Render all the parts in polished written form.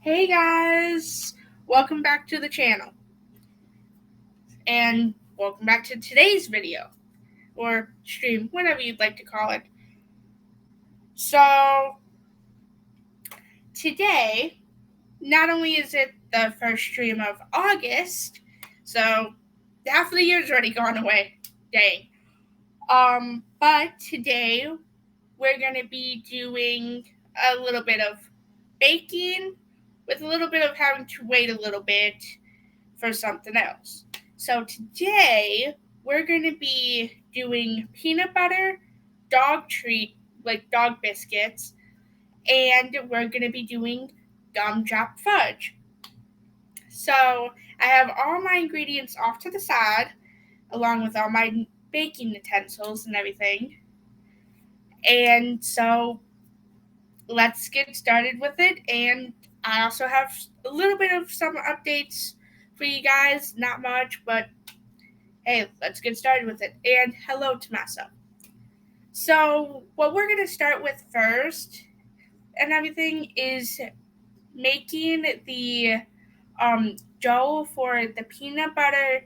Hey guys, welcome back to the channel, and welcome back to today's video, or stream, whatever you'd like to call it. So, today, not only is it the first stream of August, so half of the year's already gone away, dang. But today, we're going to be doing a little bit of baking, with a little bit of having to wait a little bit for something else. So today we're going to be doing peanut butter dog treat, like dog biscuits, and we're going to be doing gumdrop fudge. So I have all my ingredients off to the side, along with all my baking utensils and everything. And so let's get started with it. And I also have a little bit of some updates for you guys. Not much, but hey, let's get started with it. And hello, Tommaso. So, what we're going to start with first and everything is making the dough for the peanut butter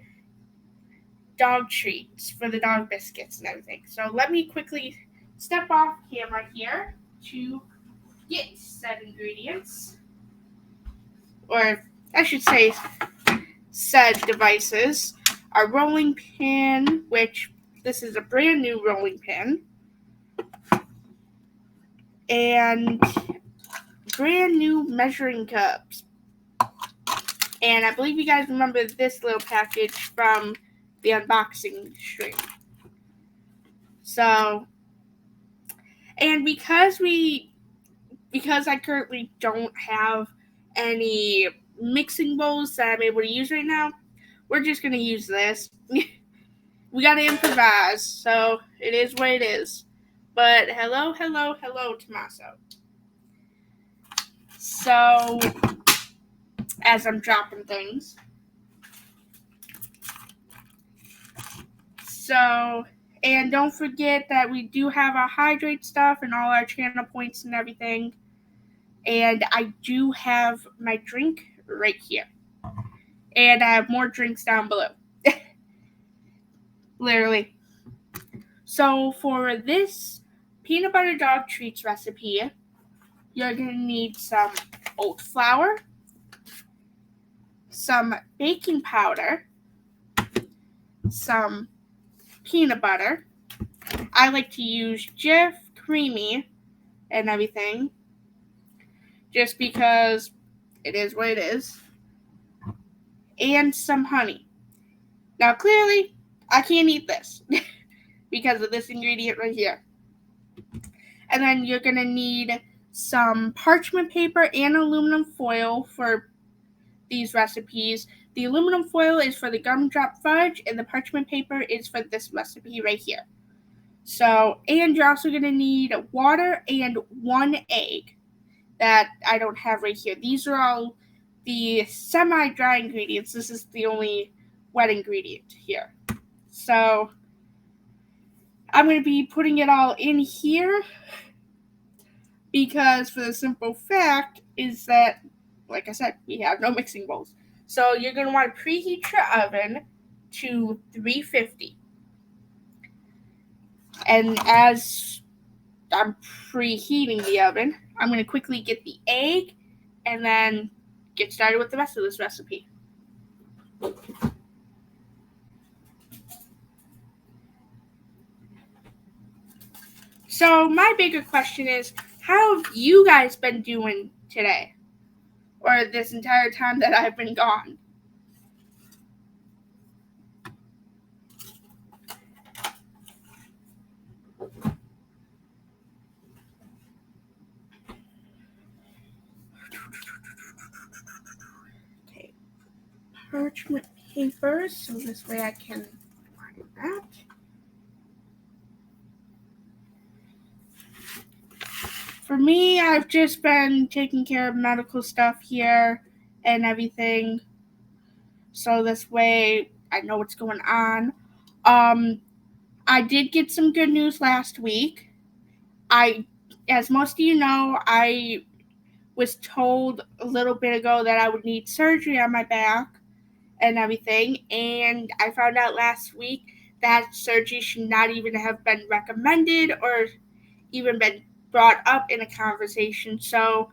dog treats for the dog biscuits and everything. So, let me quickly step off camera here to get said ingredients, or I should say, said devices. A rolling pin, which this is a brand new rolling pin, and brand new measuring cups. And I believe you guys remember this little package from the unboxing stream. So, and because I currently don't have any mixing bowls that I'm able to use right now, we're just going to use this. We got to improvise, so it is what it is. But hello, Tommaso. So, as I'm dropping things. So, and don't forget that we do have our hydrate stuff and all our channel points and everything. And I do have my drink right here. And I have more drinks down below. Literally. So, for this peanut butter dog treats recipe, you're going to need some oat flour, some baking powder, some peanut butter. I like to use Jif Creamy and everything, just because it is what it is, and some honey. Now, clearly, I can't eat this because of this ingredient right here. And then you're going to need some parchment paper and aluminum foil for these recipes. The aluminum foil is for the gumdrop fudge, and the parchment paper is for this recipe right here. So, and you're also going to need water and 1 egg that I don't have right here. These are all the semi-dry ingredients. This is the only wet ingredient here. So, I'm going to be putting it all in here because for the simple fact is that, like I said, we have no mixing bowls. So, you're going to want to preheat your oven to 350. And as I'm preheating the oven, I'm going to quickly get the egg and then get started with the rest of this recipe. So my bigger question is, how have you guys been doing today? Or this entire time that I've been gone? Okay, parchment paper, so this way I can find that. For me, I've just been taking care of medical stuff here and everything. So this way I know what's going on. I did get some good news last week. As most of you know, I was told a little bit ago that I would need surgery on my back and everything, and I found out last week that surgery should not even have been recommended or even been brought up in a conversation. So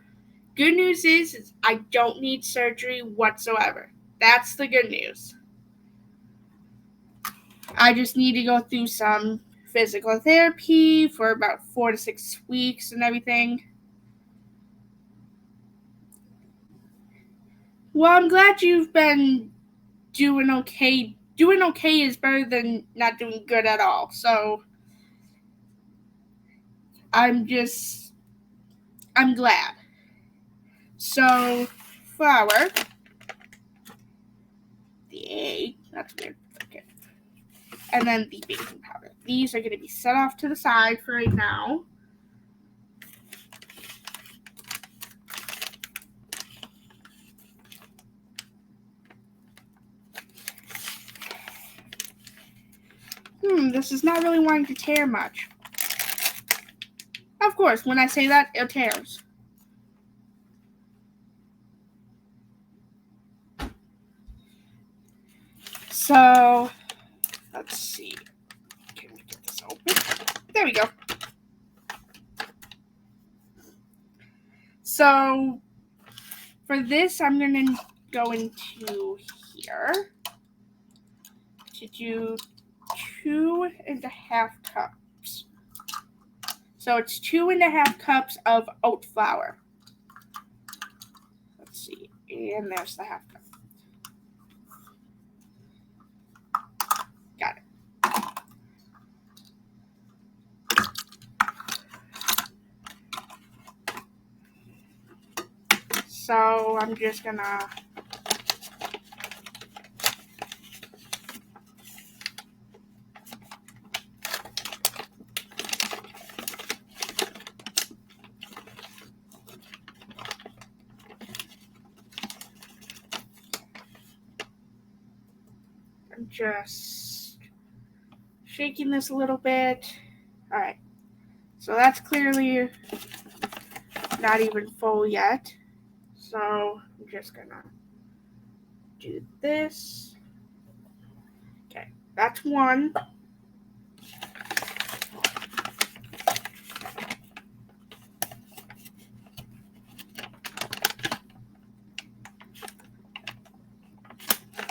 good news is I don't need surgery whatsoever. That's the good news. I just need to go through some physical therapy for about 4 to 6 weeks and everything. Well, I'm glad you've been doing okay. Doing okay is better than not doing good at all. So I'm glad. So flour, the egg, that's weird. Okay. And then the baking powder. These are going to be set off to the side for right now. This is not really wanting to tear much. Of course, when I say that, it tears. So, let's see. Can we get this open? There we go. So, for this, I'm going to go into here to do 2.5 cups. So it's 2.5 cups of oat flour. Let's see. And there's the half cup. Got it. So I'm just gonna just shaking this a little bit. All right. So that's clearly not even full yet. So I'm just gonna do this. Okay, that's one.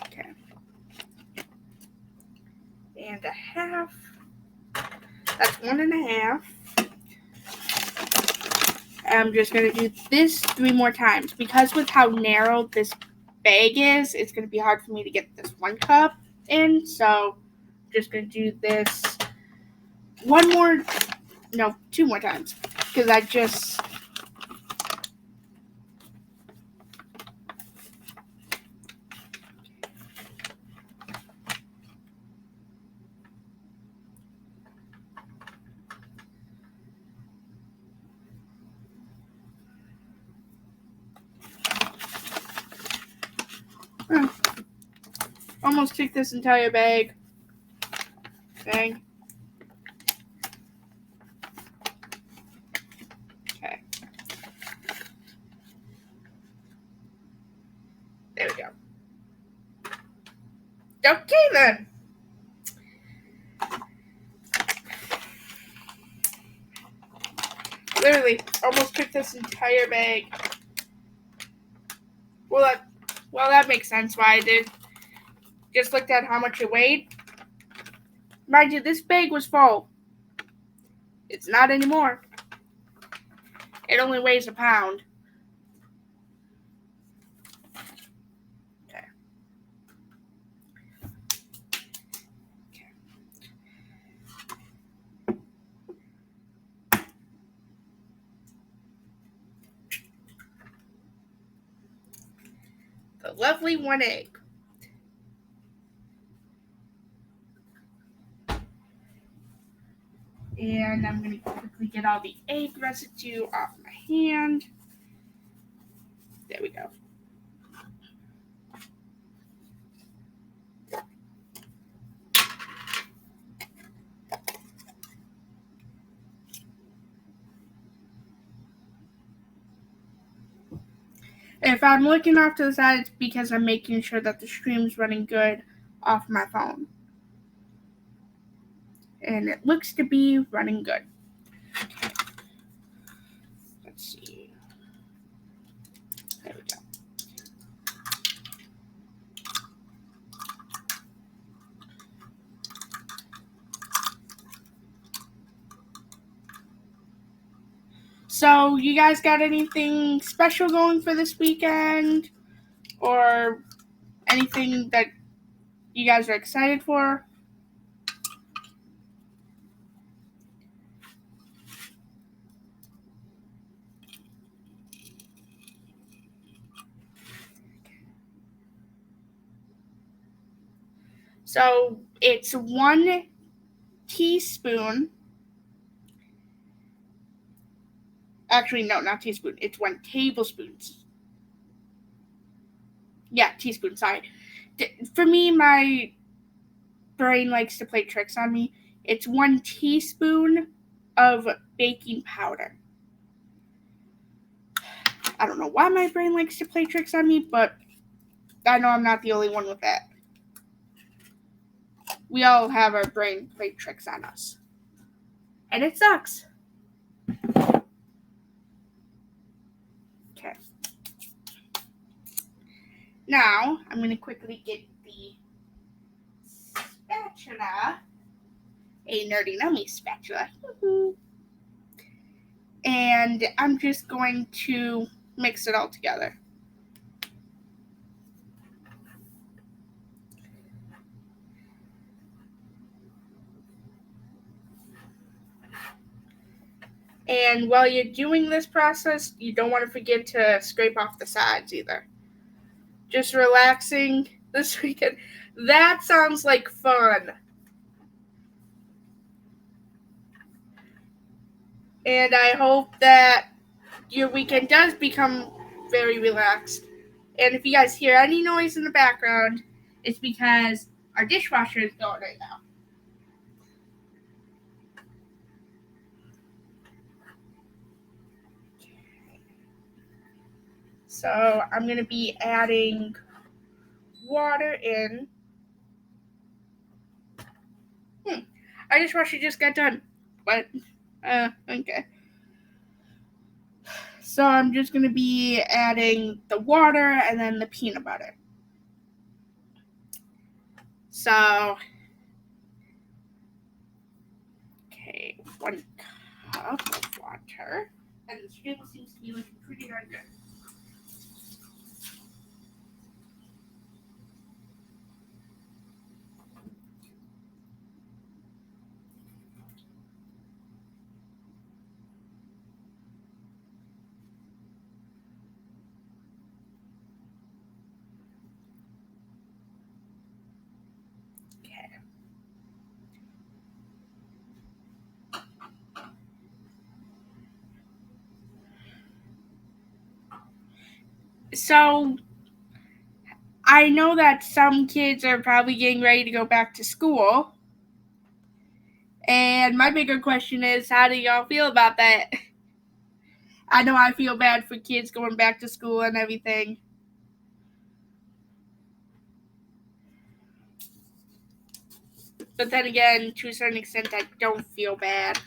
Okay. And a half. That's 1.5. I'm just going to do this 3 more times because with how narrow this bag is, it's going to be hard for me to get this 1 cup in. So I'm just going to do this 2 more times because I just almost took this entire bag. Dang. Okay. There we go. Okay then. Literally, almost took this entire bag. Well, that makes sense why I did. Just looked at how much it weighed. Mind you, this bag was full. It's not anymore. It only weighs 1 pound. Okay. The lovely 1 egg. And I'm going to quickly get all the egg residue off my hand. There we go. If I'm looking off to the side, it's because I'm making sure that the stream's running good off my phone. And it looks to be running good. Okay. Let's see. There we go. So, you guys got anything special going for this weekend? Or anything that you guys are excited for? So, it's 1 teaspoon. Actually, no, not teaspoon. It's 1 tablespoon. Yeah, teaspoon, sorry. For me, my brain likes to play tricks on me. It's 1 teaspoon of baking powder. I don't know why my brain likes to play tricks on me, but I know I'm not the only one with that. We all have our brain play tricks on us. And it sucks. Okay. Now, I'm going to quickly get the spatula. A Nerdy Nummy spatula. And I'm just going to mix it all together. And while you're doing this process, you don't want to forget to scrape off the sides either. Just relaxing this weekend. That sounds like fun. And I hope that your weekend does become very relaxed. And if you guys hear any noise in the background, it's because our dishwasher is going right now. So I'm going to be adding water in. Our dishwasher just got done. But, okay. So I'm just going to be adding the water and then the peanut butter. So, okay, 1 cup of water. And the stream seems to be looking pretty darn good. Okay. So, I know that some kids are probably getting ready to go back to school. And my bigger question is, how do y'all feel about that? I know I feel bad for kids going back to school and everything. But then again, to a certain extent, I don't feel bad.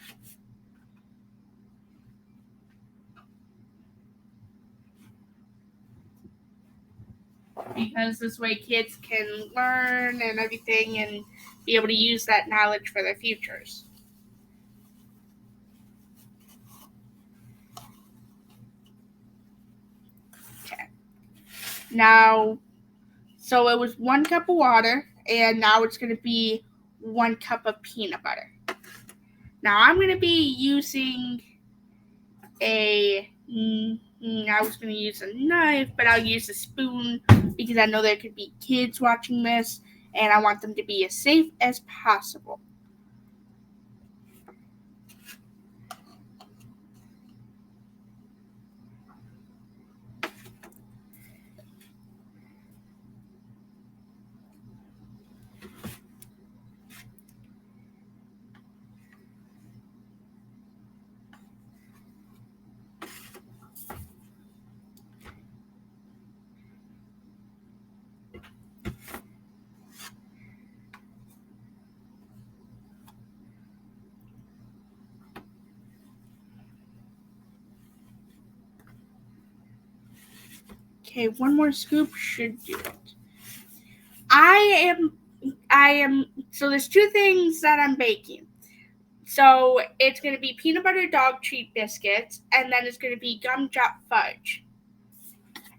Because this way kids can learn and everything and be able to use that knowledge for their futures. Okay. Now, so it was 1 cup of water, and now it's going to be 1 cup of peanut butter. Now I'm going to be using I was going to use a knife, but I'll use a spoon because I know there could be kids watching this, and I want them to be as safe as possible. Okay, one more scoop should do it. I am, so there's two things that I'm baking. So it's going to be peanut butter dog treat biscuits, and then it's going to be gumdrop fudge.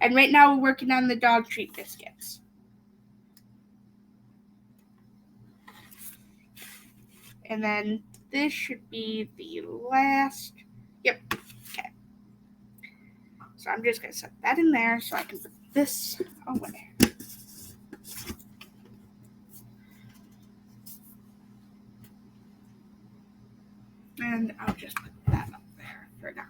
And right now we're working on the dog treat biscuits. And then this should be the last. Yep. Okay. So I'm just going to set that in there so I can put this away. And I'll just put that up there for now.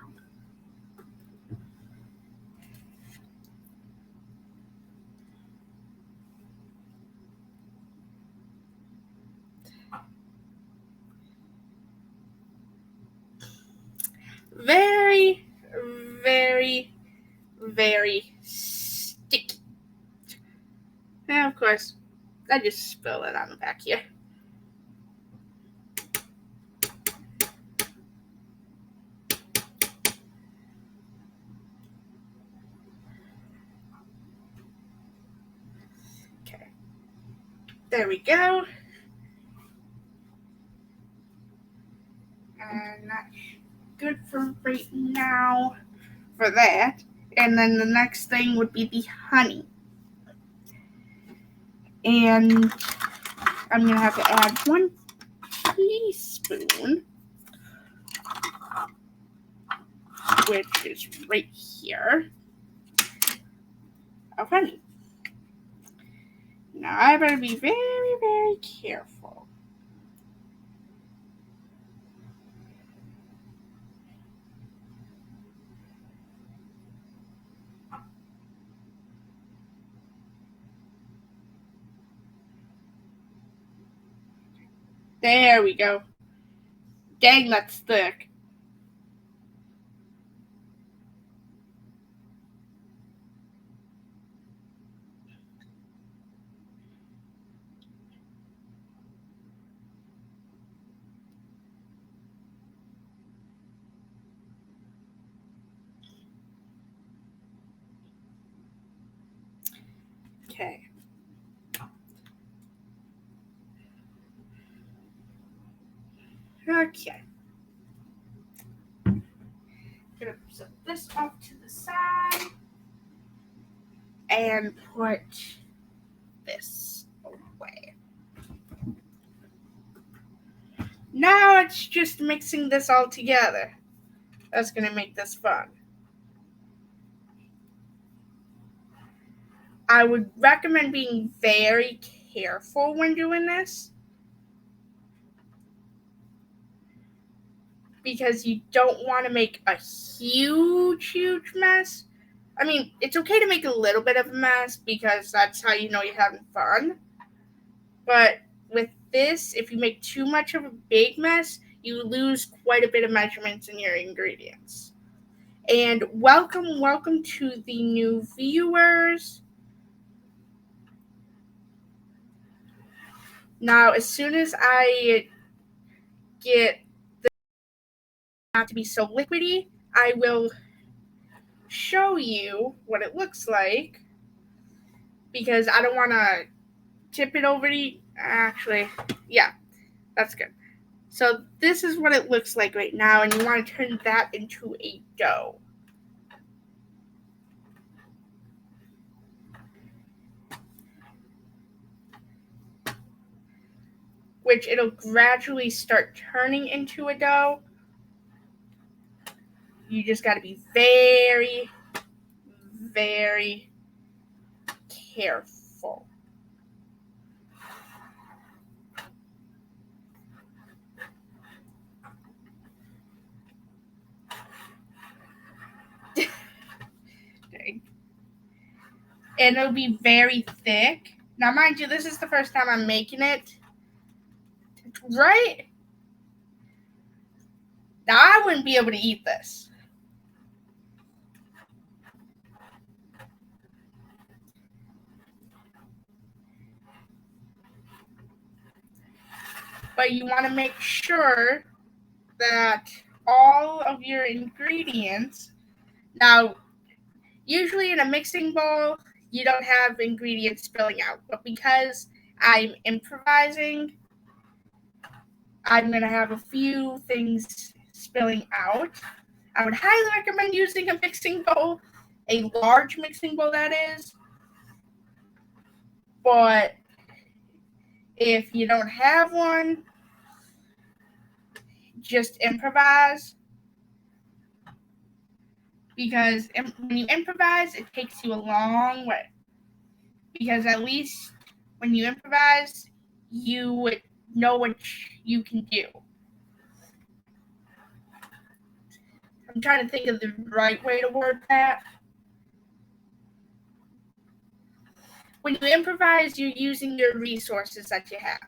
Very, very, very sticky. And of course, I just spill it on the back here. Okay. There we go. And that's good for right now for that. And then the next thing would be the honey. And I'm going to have to add 1 teaspoon, which is right here, of honey. Now I better be very, very careful. There we go. Dang, that's thick. Okay. Okay. I'm gonna set this off to the side and put this away. Now it's just mixing this all together. That's gonna make this fun. I would recommend being very careful when doing this, because you don't want to make a huge mess. I mean, it's okay to make a little bit of a mess because that's how you know you're having fun. But with this, if you make too much of a big mess, you lose quite a bit of measurements in your ingredients. And welcome to the new viewers. Now, as soon as I get the not to be so liquidy, I will show you what it looks like, because I don't want to tip it over to actually, yeah, that's good. So this is what it looks like right now, and you want to turn that into a dough. Which it'll gradually start turning into a dough. You just got to be very, very careful. And it'll be very thick. Now, mind you, this is the first time I'm making it. Right? Now, I wouldn't be able to eat this. But you want to make sure that all of your ingredients, now, Usually in a mixing bowl, you don't have ingredients spilling out. But because I'm improvising, I'm going to have a few things spilling out. I would highly recommend using a mixing bowl, a large mixing bowl that is. But if you don't have one, just improvise. Because when you improvise, it takes you a long way. Because at least when you improvise, you know what you can do. I'm trying to think of the right way to word that. When you improvise, you're using your resources that you have.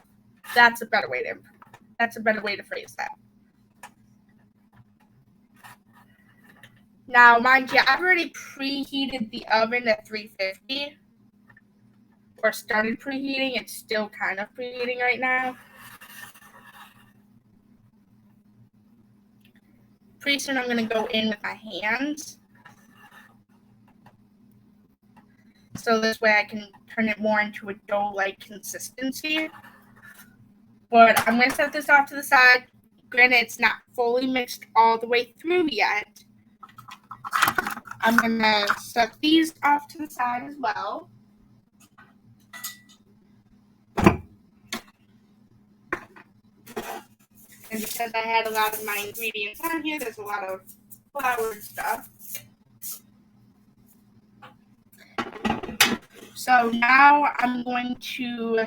That's a better way to phrase that. Now, mind you, I've already preheated the oven at 350. Or started preheating. It's still kind of preheating right now. Pretty soon I'm going to go in with my hands. So this way I can turn it more into a dough-like consistency. But I'm going to set this off to the side. Granted, it's not fully mixed all the way through yet. I'm going to set these off to the side as well. And because I had a lot of my ingredients on here, there's a lot of flour and stuff. So now I'm going to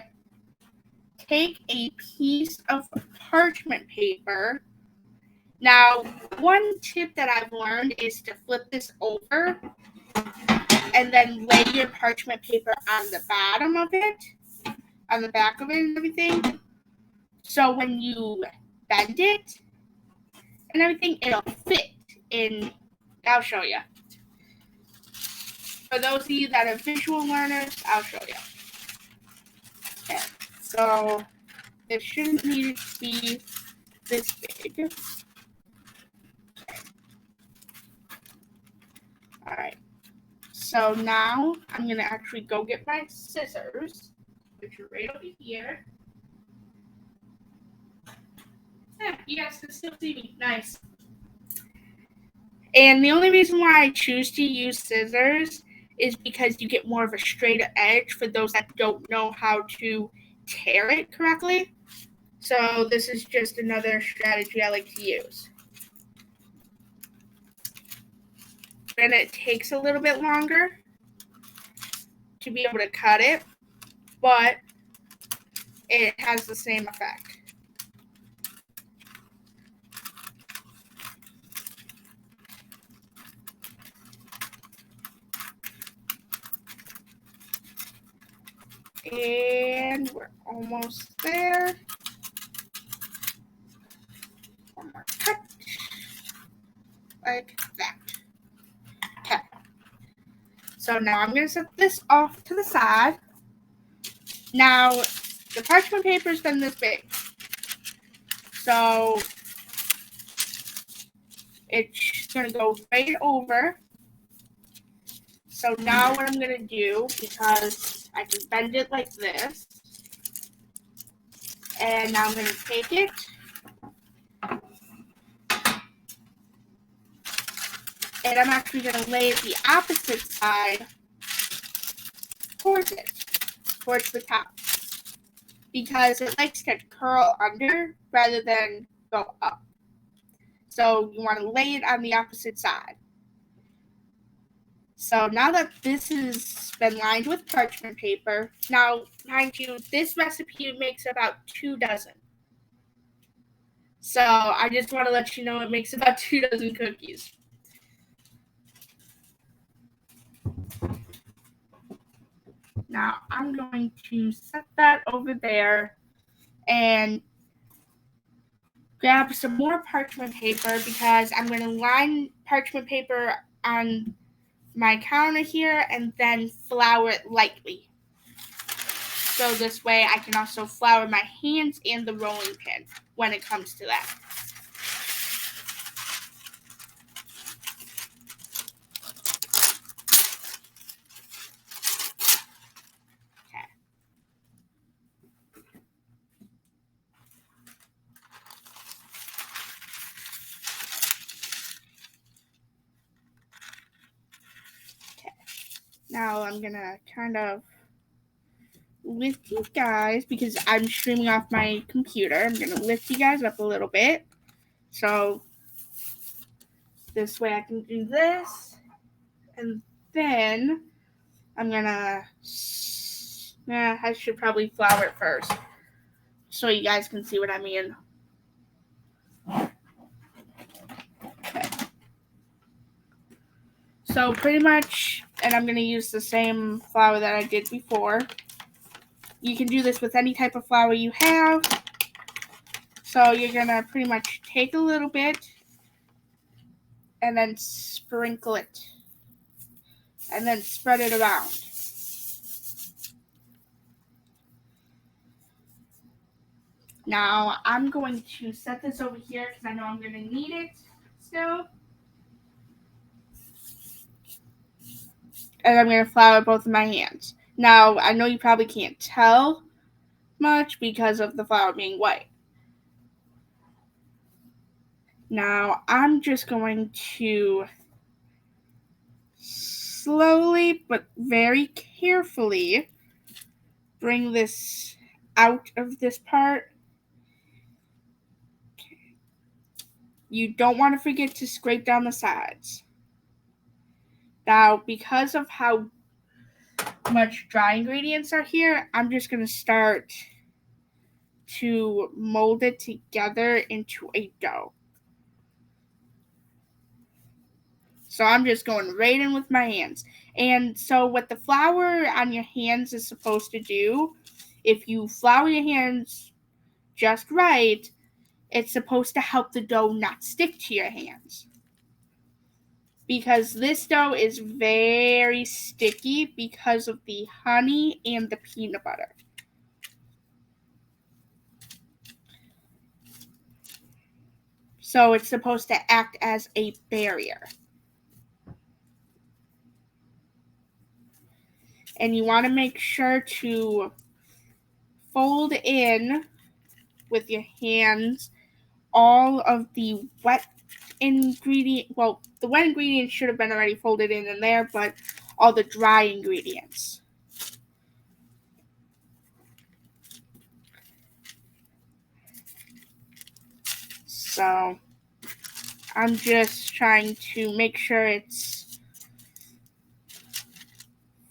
take a piece of parchment paper. Now, one tip that I've learned is to flip this over and then lay your parchment paper on the bottom of it, on the back of it and everything. So when you bend it and everything, it'll fit in. I'll show you. For those of you that are visual learners, I'll show you. Okay, so it shouldn't need to be this big. All right. So now I'm going to actually go get my scissors, which are right over here. Yeah, you guys can still see me. Nice. And the only reason why I choose to use scissors is because you get more of a straighter edge for those that don't know how to tear it correctly. So this is just another strategy I like to use. And it takes a little bit longer to be able to cut it, but it has the same effect. And we're almost there. One more cut. Like that. Okay. So now I'm going to set this off to the side. Now, the parchment paper has been this big. So it's going to go right over. So now what I'm going to do, because I can bend it like this, and now I'm going to take it, and I'm actually going to lay it the opposite side towards it, towards the top, because it likes to curl under rather than go up. So you want to lay it on the opposite side. So now that this has been lined with parchment paper, now, mind you, this recipe makes about 2 dozen. So I just want to let you know it makes about 2 dozen cookies. Now I'm going to set that over there and grab some more parchment paper because I'm going to line parchment paper on my counter here and then flour it lightly. So this way I can also flour my hands and the rolling pin when it comes to that. Now I'm gonna kind of lift you guys, because I'm streaming off my computer, I'm gonna lift you guys up a little bit. So this way I can do this. And then I'm gonna, I should probably flour it first, so you guys can see what I mean. Okay. So pretty much, and I'm gonna use the same flour that I did before. You can do this with any type of flour you have. So you're gonna pretty much take a little bit and then sprinkle it and then spread it around. Now I'm going to set this over here because I know I'm gonna need it still. And I'm gonna flour both of my hands. Now I know you probably can't tell much because of the flour being white. Now I'm just going to slowly but very carefully bring this out of this part. You don't want to forget to scrape down the sides. Now, because of how much dry ingredients are here, I'm just going to start to mold it together into a dough. So I'm just going right in with my hands. And so what the flour on your hands is supposed to do, if you flour your hands just right, it's supposed to help the dough not stick to your hands. Because this dough is very sticky because of the honey and the peanut butter. So it's supposed to act as a barrier. And you want to make sure to fold in with your hands all of the wet ingredient. Well, the wet ingredients should have been already folded in there, but all the dry ingredients. So I'm just trying to make sure it's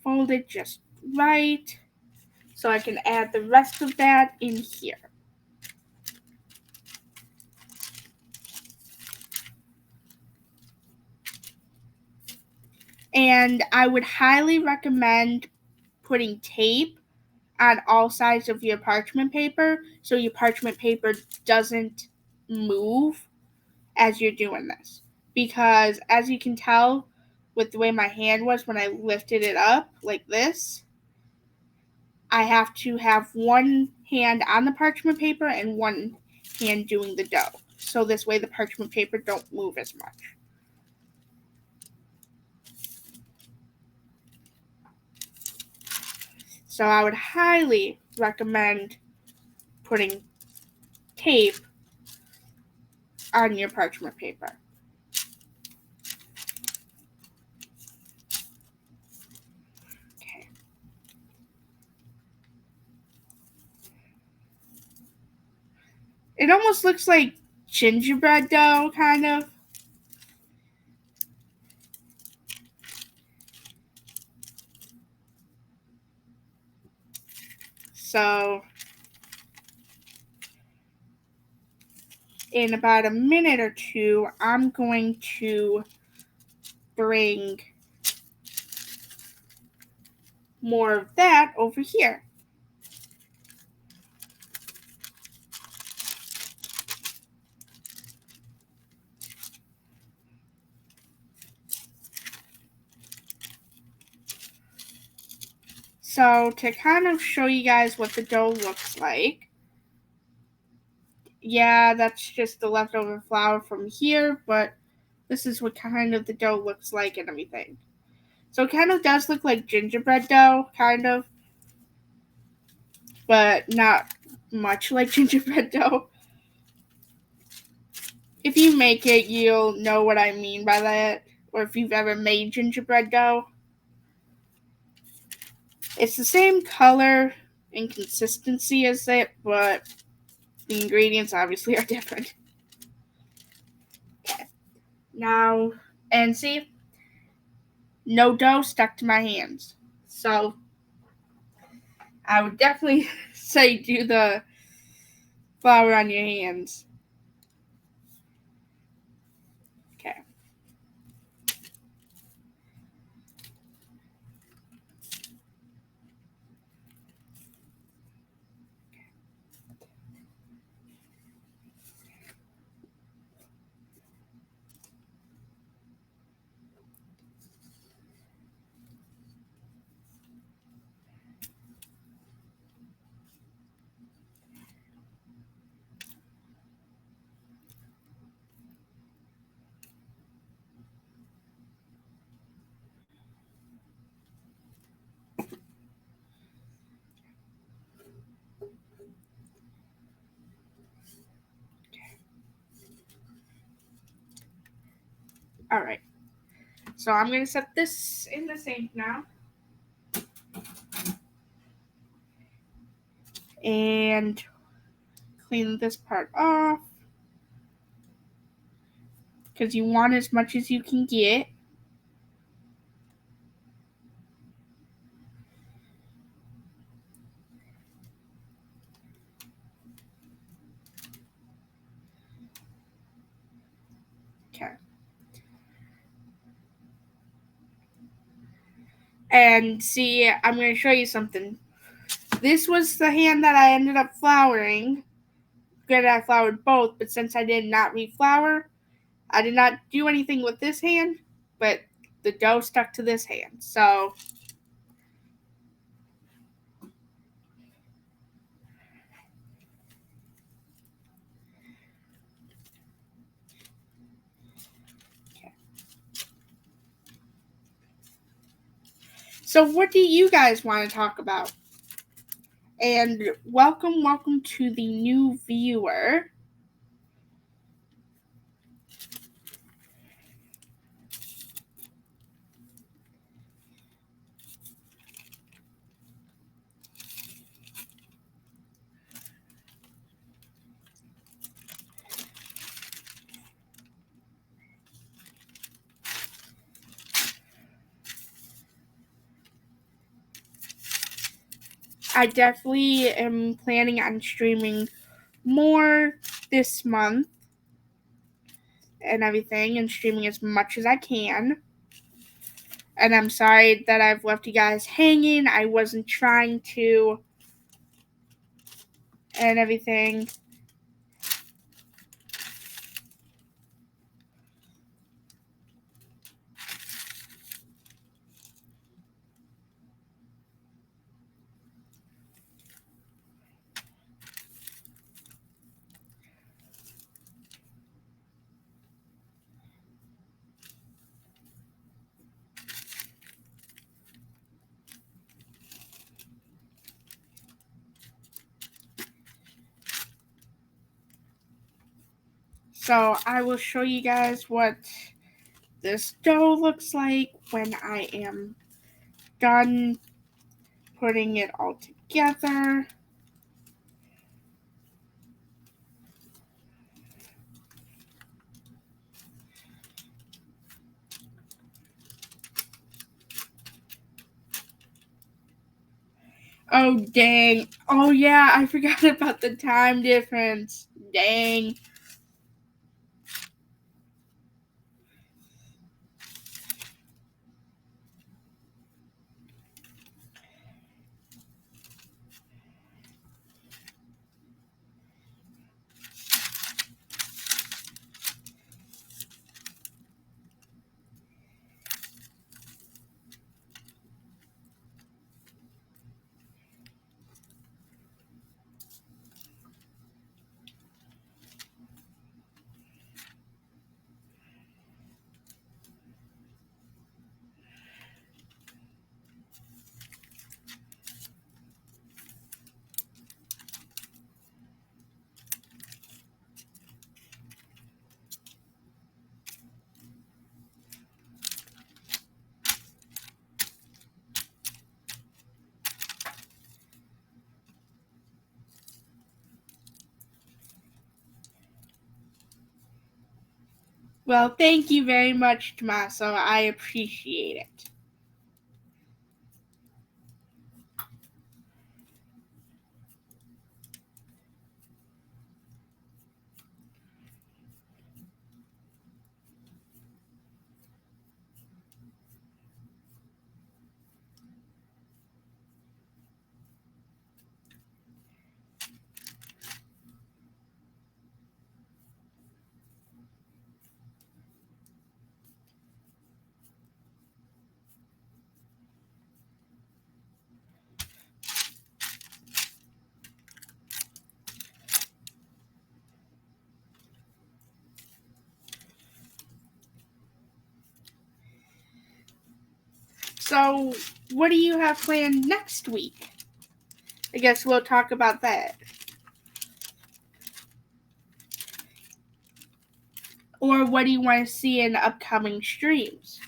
folded just right so I can add the rest of that in here. And I would highly recommend putting tape on all sides of your parchment paper so your parchment paper doesn't move as you're doing this. Because as you can tell with the way my hand was when I lifted it up like this, I have to have one hand on the parchment paper and one hand doing the dough. So this way the parchment paper don't move as much. So I would highly recommend putting tape on your parchment paper. Okay. It almost looks like gingerbread dough, kind of. So in about a minute or two, I'm going to bring more of that over here. So to kind of show you guys what the dough looks like, yeah, that's just the leftover flour from here, but this is what kind of the dough looks like and everything. So it kind of does look like gingerbread dough, kind of, but not much like gingerbread dough. If you make it, you'll know what I mean by that, or if you've ever made gingerbread dough. It's the same color and consistency as it, but the ingredients obviously are different. Okay. Now, and see, no dough stuck to my hands. So, I would definitely say do the flour on your hands. Okay. All right. So I'm going to set this in the sink now. And clean this part off. Because you want as much as you can get. Okay. And see, I'm going to show you something. This was the hand that I ended up flouring. Granted, I floured both, but since I did not reflour, I did not do anything with this hand, but the dough stuck to this hand. So, okay. So what do you guys want to talk about? And welcome to the new viewer. I definitely am planning on streaming more this month and everything, and streaming as much as I can. And I'm sorry that I've left you guys hanging. I wasn't trying to, and everything. So I will show you guys what this dough looks like when I am done putting it all together. Oh, dang. Oh, yeah, I forgot about the time difference. Dang. Well, thank you very much, Tommaso. I appreciate it. So, what do you have planned next week? I guess we'll talk about that. Or what do you want to see in upcoming streams?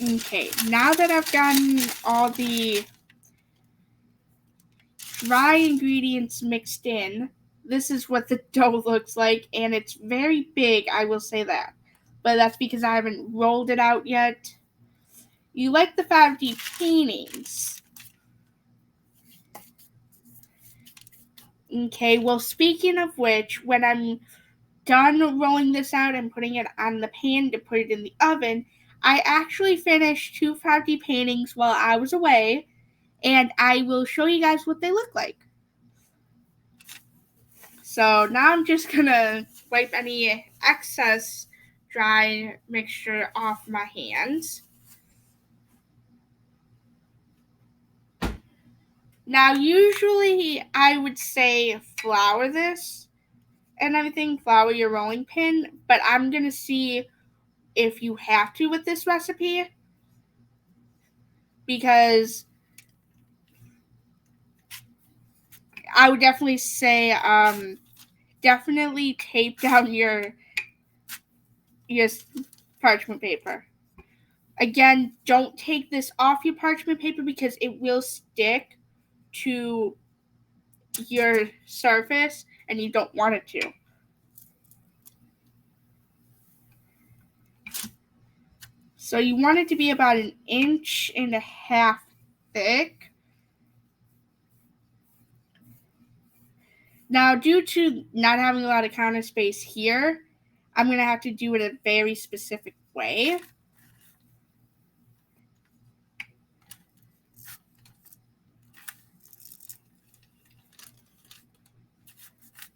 Okay, now that I've gotten all the dry ingredients mixed in, this is what the dough looks like, and it's very big, I will say that. But that's because I haven't rolled it out yet. You like the 5D paintings. Okay, well, speaking of which, when I'm done rolling this out and putting it on the pan to put it in the oven, I actually finished 2 5D paintings while I was away, and I will show you guys what they look like. So now I'm just gonna wipe any excess dry mixture off my hands. Now, usually I would say flour this and everything, flour your rolling pin, but I'm gonna see if you have to with this recipe, because I would definitely say definitely tape down your parchment paper. Again, don't take this off your parchment paper because it will stick to your surface and you don't want it to. So you want it to be about 1.5 inches thick. Now, due to not having a lot of counter space here, I'm going to have to do it a very specific way.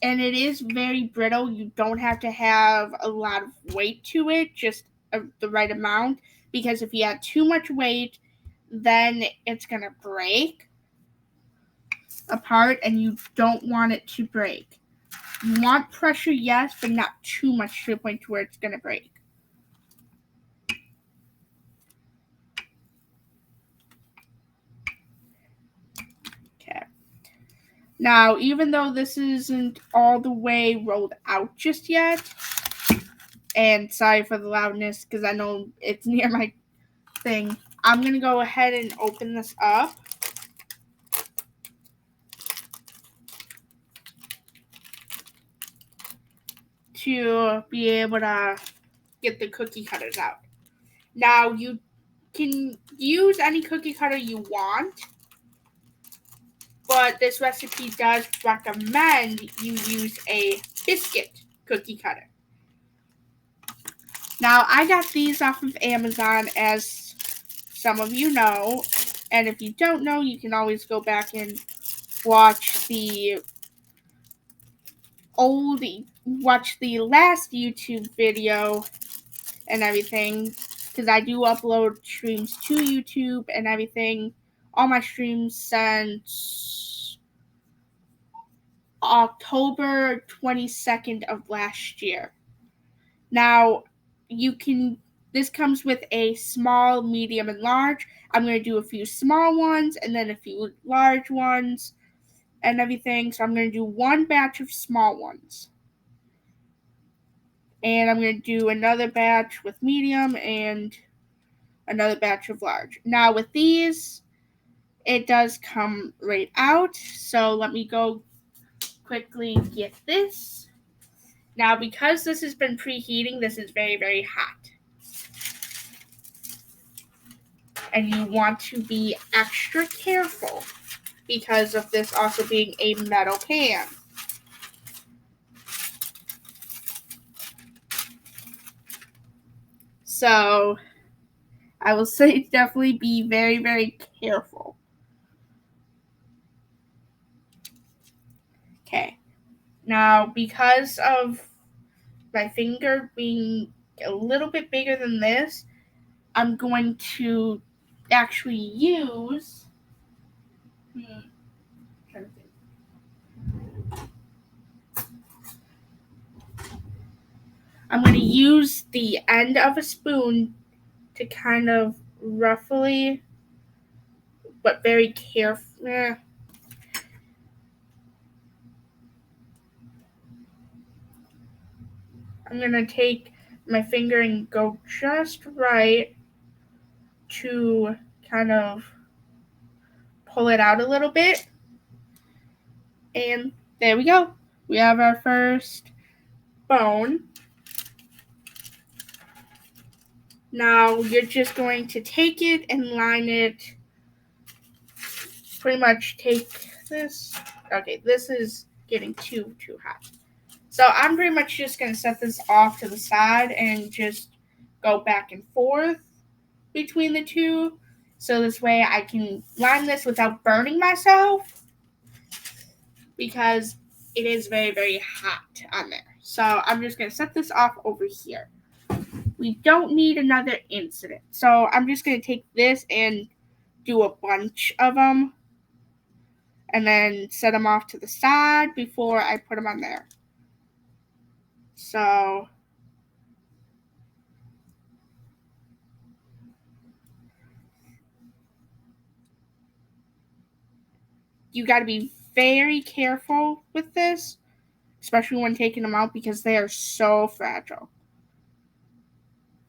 And it is very brittle. You don't have to have a lot of weight to it, just the right amount. Because if you add too much weight, then it's going to break apart, and you don't want it to break. You want pressure, yes, but not too much to the point to where it's going to break. Okay. Now, even though this isn't all the way rolled out just yet, and sorry for the loudness because I know it's near my thing, I'm going to go ahead and open this up. To be able to get the cookie cutters out. Now, you can use any cookie cutter you want, but this recipe does recommend you use a biscuit cookie cutter. Now, I got these off of Amazon, as some of you know, and if you don't know, you can always go back and watch the last YouTube video and everything, because I do upload streams to YouTube and everything. All my streams since October 22nd of last year. Now, this comes with a small, medium, and large. I'm going to do a few small ones and then a few large ones. and everything. So I'm going to do one batch of small ones. And I'm going to do another batch with medium and another batch of large. Now with these, it does come right out. So let me go quickly get this. Now because this has been preheating, this is very, very hot. And you want to be extra careful because of this also being a metal pan. So I will say definitely be very, very careful. Okay. Now, because of my finger being a little bit bigger than this, I'm going to actually use I'm going to use the end of a spoon to kind of roughly, but very carefully. I'm going to take my finger and go just right to kind of pull it out a little bit. And there we go. We have our first bone. Now you're just going to take it and line it. Pretty much take this. Okay, this is getting too hot. So I'm pretty much just going to set this off to the side and just go back and forth between the two. So this way I can line this without burning myself because it is very, very hot on there. So I'm just going to set this off over here. We don't need another incident. So I'm just going to take this and do a bunch of them and then set them off to the side before I put them on there. So you got to be very careful with this, especially when taking them out because they are so fragile.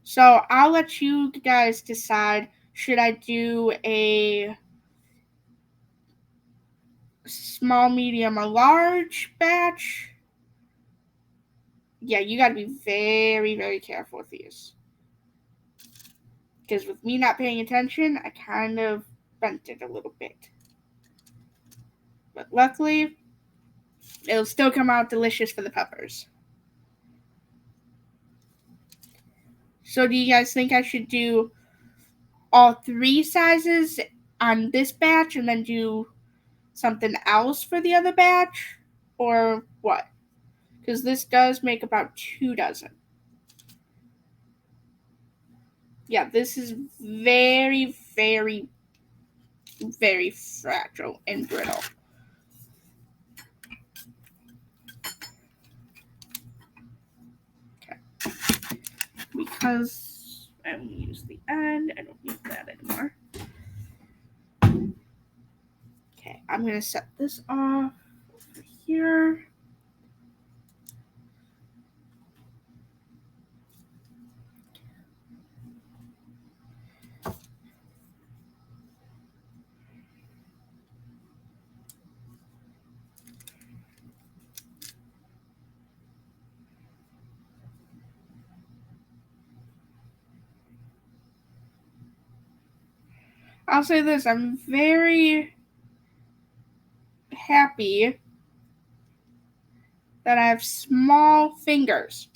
So I'll let you guys decide, should I do a small, medium, or large batch? Yeah, you got to be very, very careful with these. Because with me not paying attention, I kind of bent it a little bit. But luckily, it'll still come out delicious for the peppers. So do you guys think I should do all three sizes on this batch and then do something else for the other batch? Or what? Because this does make about 2 dozen. Yeah, this is very, very, very fragile and brittle. Okay. Because I only use the end, I don't need that anymore. Okay, I'm going to set this off over here. I'll say this, I'm very happy that I have small fingers.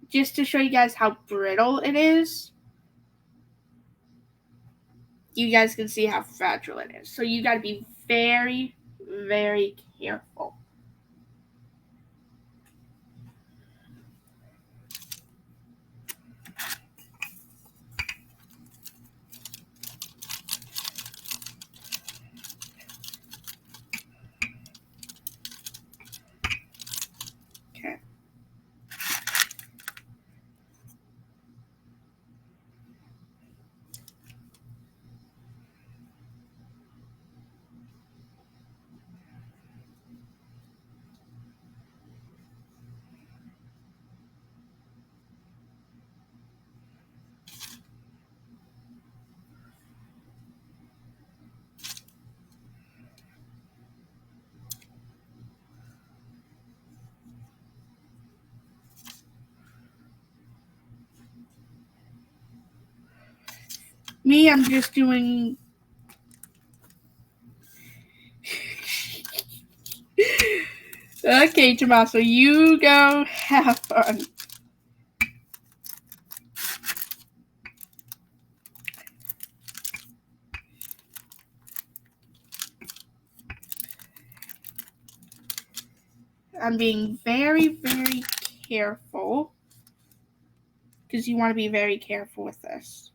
Just to show you guys how brittle it is, you guys can see how fragile it is. So you got to be very, very careful. Okay. Me, I'm just doing... Okay, Tommaso, you go have fun. I'm being very, very careful because you want to be very careful with this.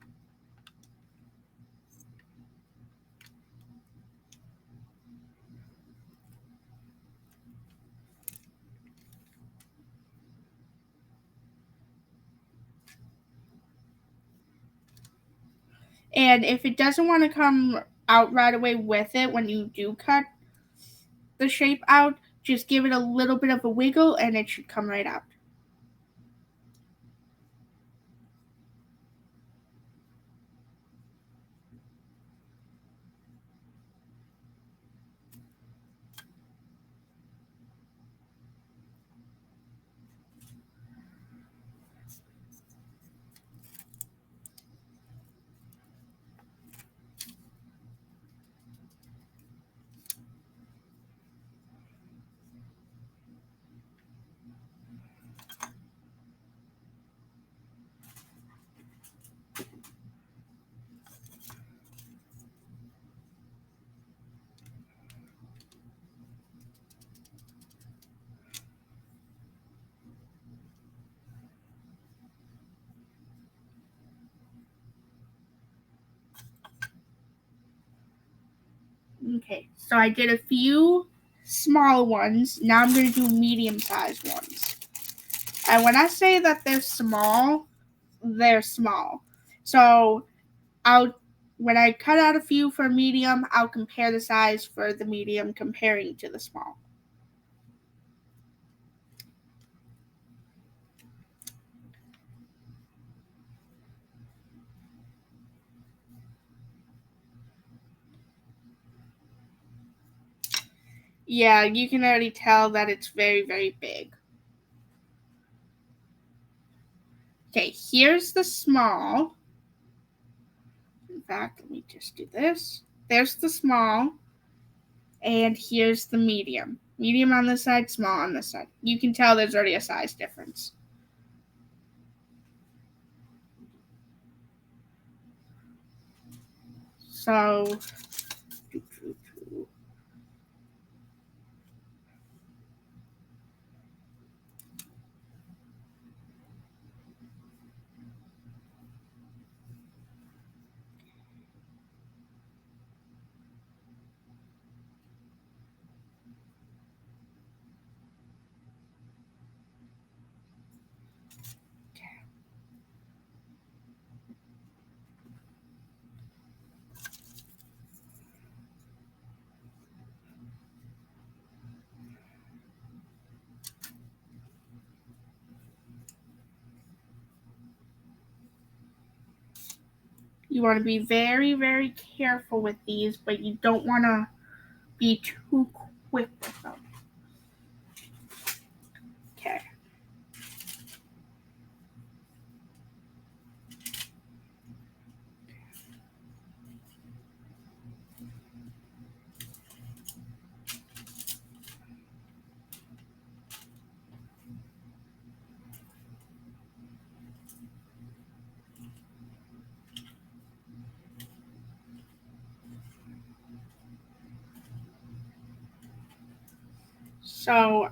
And if it doesn't want to come out right away with it when you do cut the shape out, just give it a little bit of a wiggle and it should come right out. Okay, so I did a few small ones. Now I'm going to do medium-sized ones. And when I say that they're small, they're small. So when I cut out a few for medium, I'll compare the size for the medium comparing to the small. Yeah, you can already tell that it's very, very big. Okay, here's the small. In fact, let me just do this. There's the small. And here's the medium. Medium on this side, small on this side. You can tell there's already a size difference. So, you want to be very, very careful with these, but you don't want to be too quick with them. Okay. So,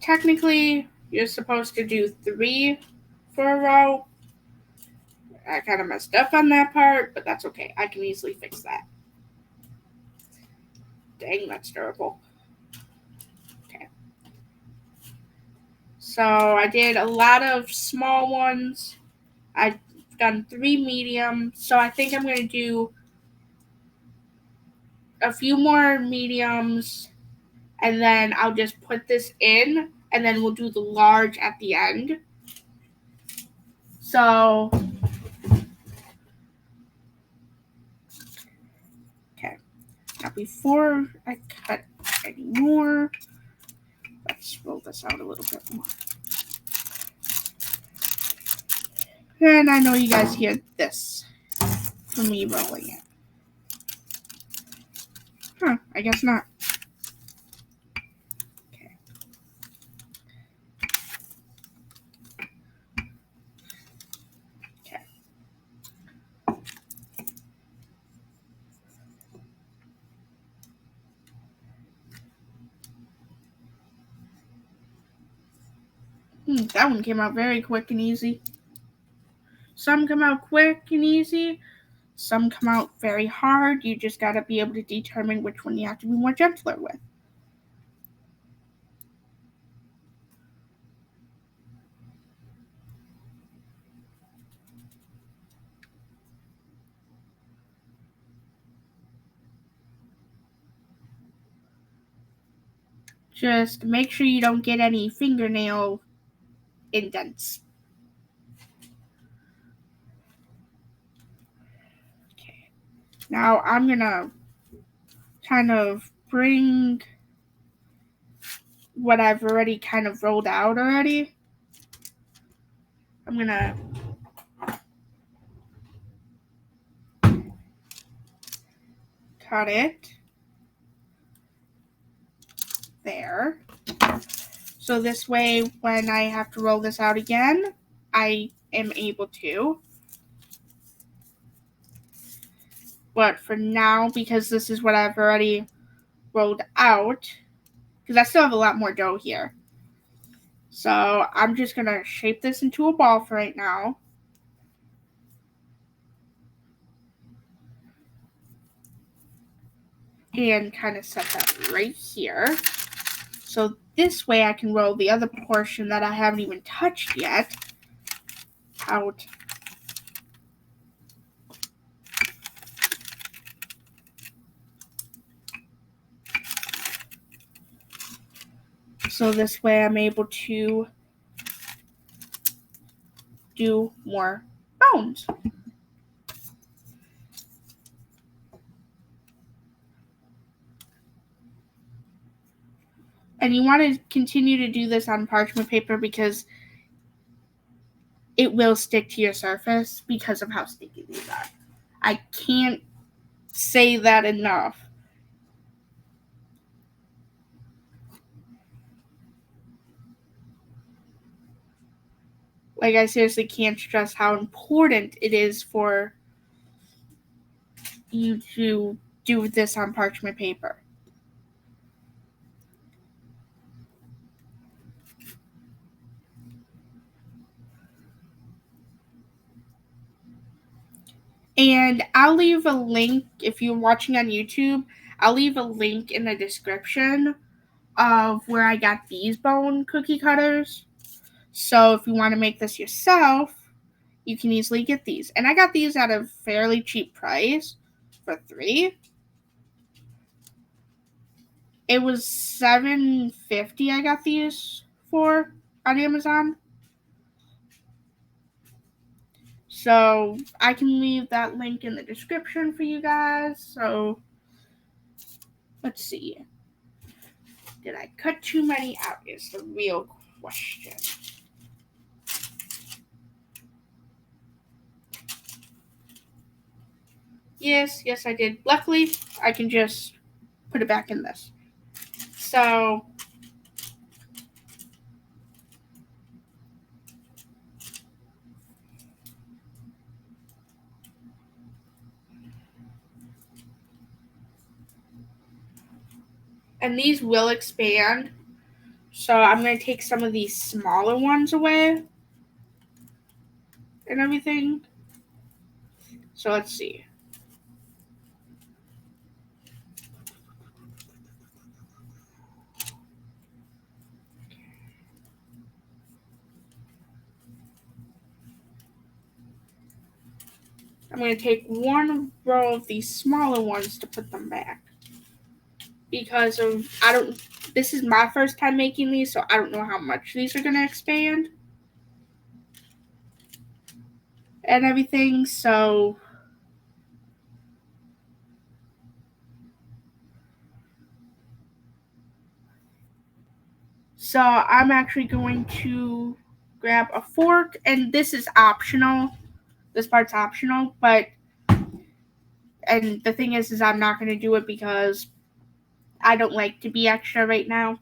technically, you're supposed to do 3 for a row. I kind of messed up on that part, but that's okay. I can easily fix that. Dang, that's terrible. Okay. So I did a lot of small ones. I've done 3 medium. So I think I'm going to do a few more mediums. And then I'll just put this in. And then we'll do the large at the end. So... Okay. Now before I cut any more... Let's roll this out a little bit more. And I know you guys hear this. for me rolling it. Huh, I guess not. Okay. That one came out very quick and easy. Some come out quick and easy. Some come out very hard. You just got to be able to determine which one you have to be more gentler with. Just make sure you don't get any fingernail indents. Okay. Now I'm going to kind of bring what I've already kind of rolled out already. I'm going to cut it there. So this way, when I have to roll this out again, I am able to. But for now, because this is what I've already rolled out, because I still have a lot more dough here. So I'm just going to shape this into a ball for right now. And kind of set that right here. So this way I can roll the other portion that I haven't even touched yet out. So this way I'm able to do more bones. And you want to continue to do this on parchment paper because it will stick to your surface because of how sticky these are. I can't say that enough. Like, I seriously can't stress how important it is for you to do this on parchment paper. And I'll leave a link, if you're watching on YouTube, I'll leave a link in the description of where I got these bone cookie cutters. So if you want to make this yourself, you can easily get these. And I got these at a fairly cheap price for 3. It was $7.50 I got these for on Amazon. So I can leave that link in the description for you guys. So let's see. Did I cut too many out is the real question. Yes, I did. Luckily, I can just put it back in this. So and these will expand. So I'm going to take some of these smaller ones away and everything. So let's see. I'm going to take one row of these smaller ones to put them back. Because this is my first time making these, so I don't know how much these are going to expand. And everything, so I'm actually going to grab a fork, and this is optional. This part's optional, but And the thing is I'm not going to do it because I don't like to be extra right now,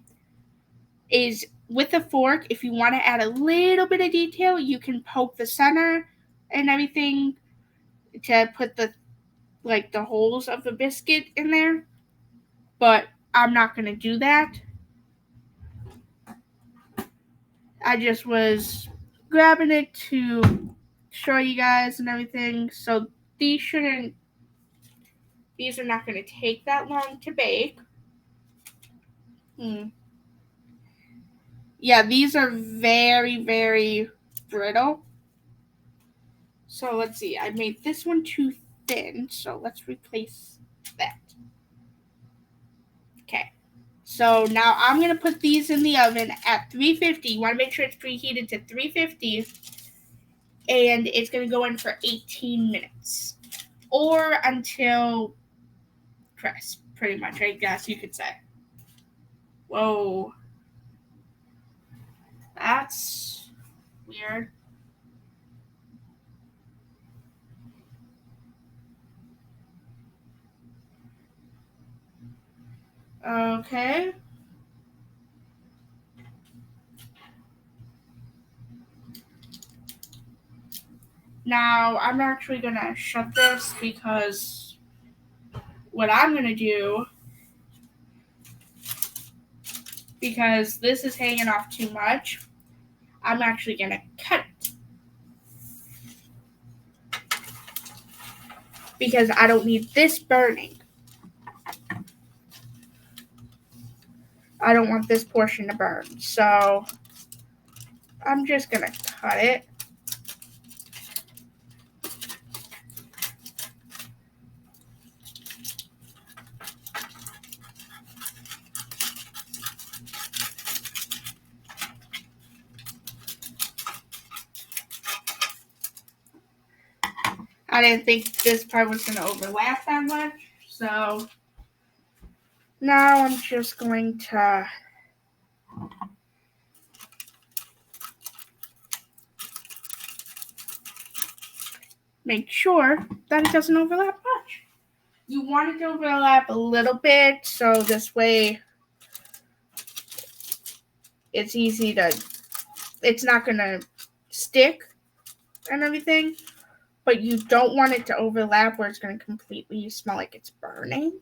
is with a fork, if you want to add a little bit of detail, you can poke the center and everything to put the holes of the biscuit in there. But I'm not going to do that. I just was grabbing it to show you guys and everything. So these are not going to take that long to bake. Yeah, these are very, very brittle. So let's see. I made this one too thin, so let's replace that. Okay. So now I'm going to put these in the oven at 350. You want to make sure it's preheated to 350. And it's going to go in for 18 minutes. Or until crisp, pretty much, I guess you could say. Whoa. That's weird. Okay. Now, I'm actually going to shut this because what I'm going to do, because this is hanging off too much, I'm actually going to cut it. Because I don't need this burning. I don't want this portion to burn. So, I'm just going to cut it. I didn't think this part was going to overlap that much, so now I'm just going to make sure that it doesn't overlap much. You want it to overlap a little bit, so this way it's not going to stick and everything. But you don't want it to overlap where it's going to completely smell like it's burning.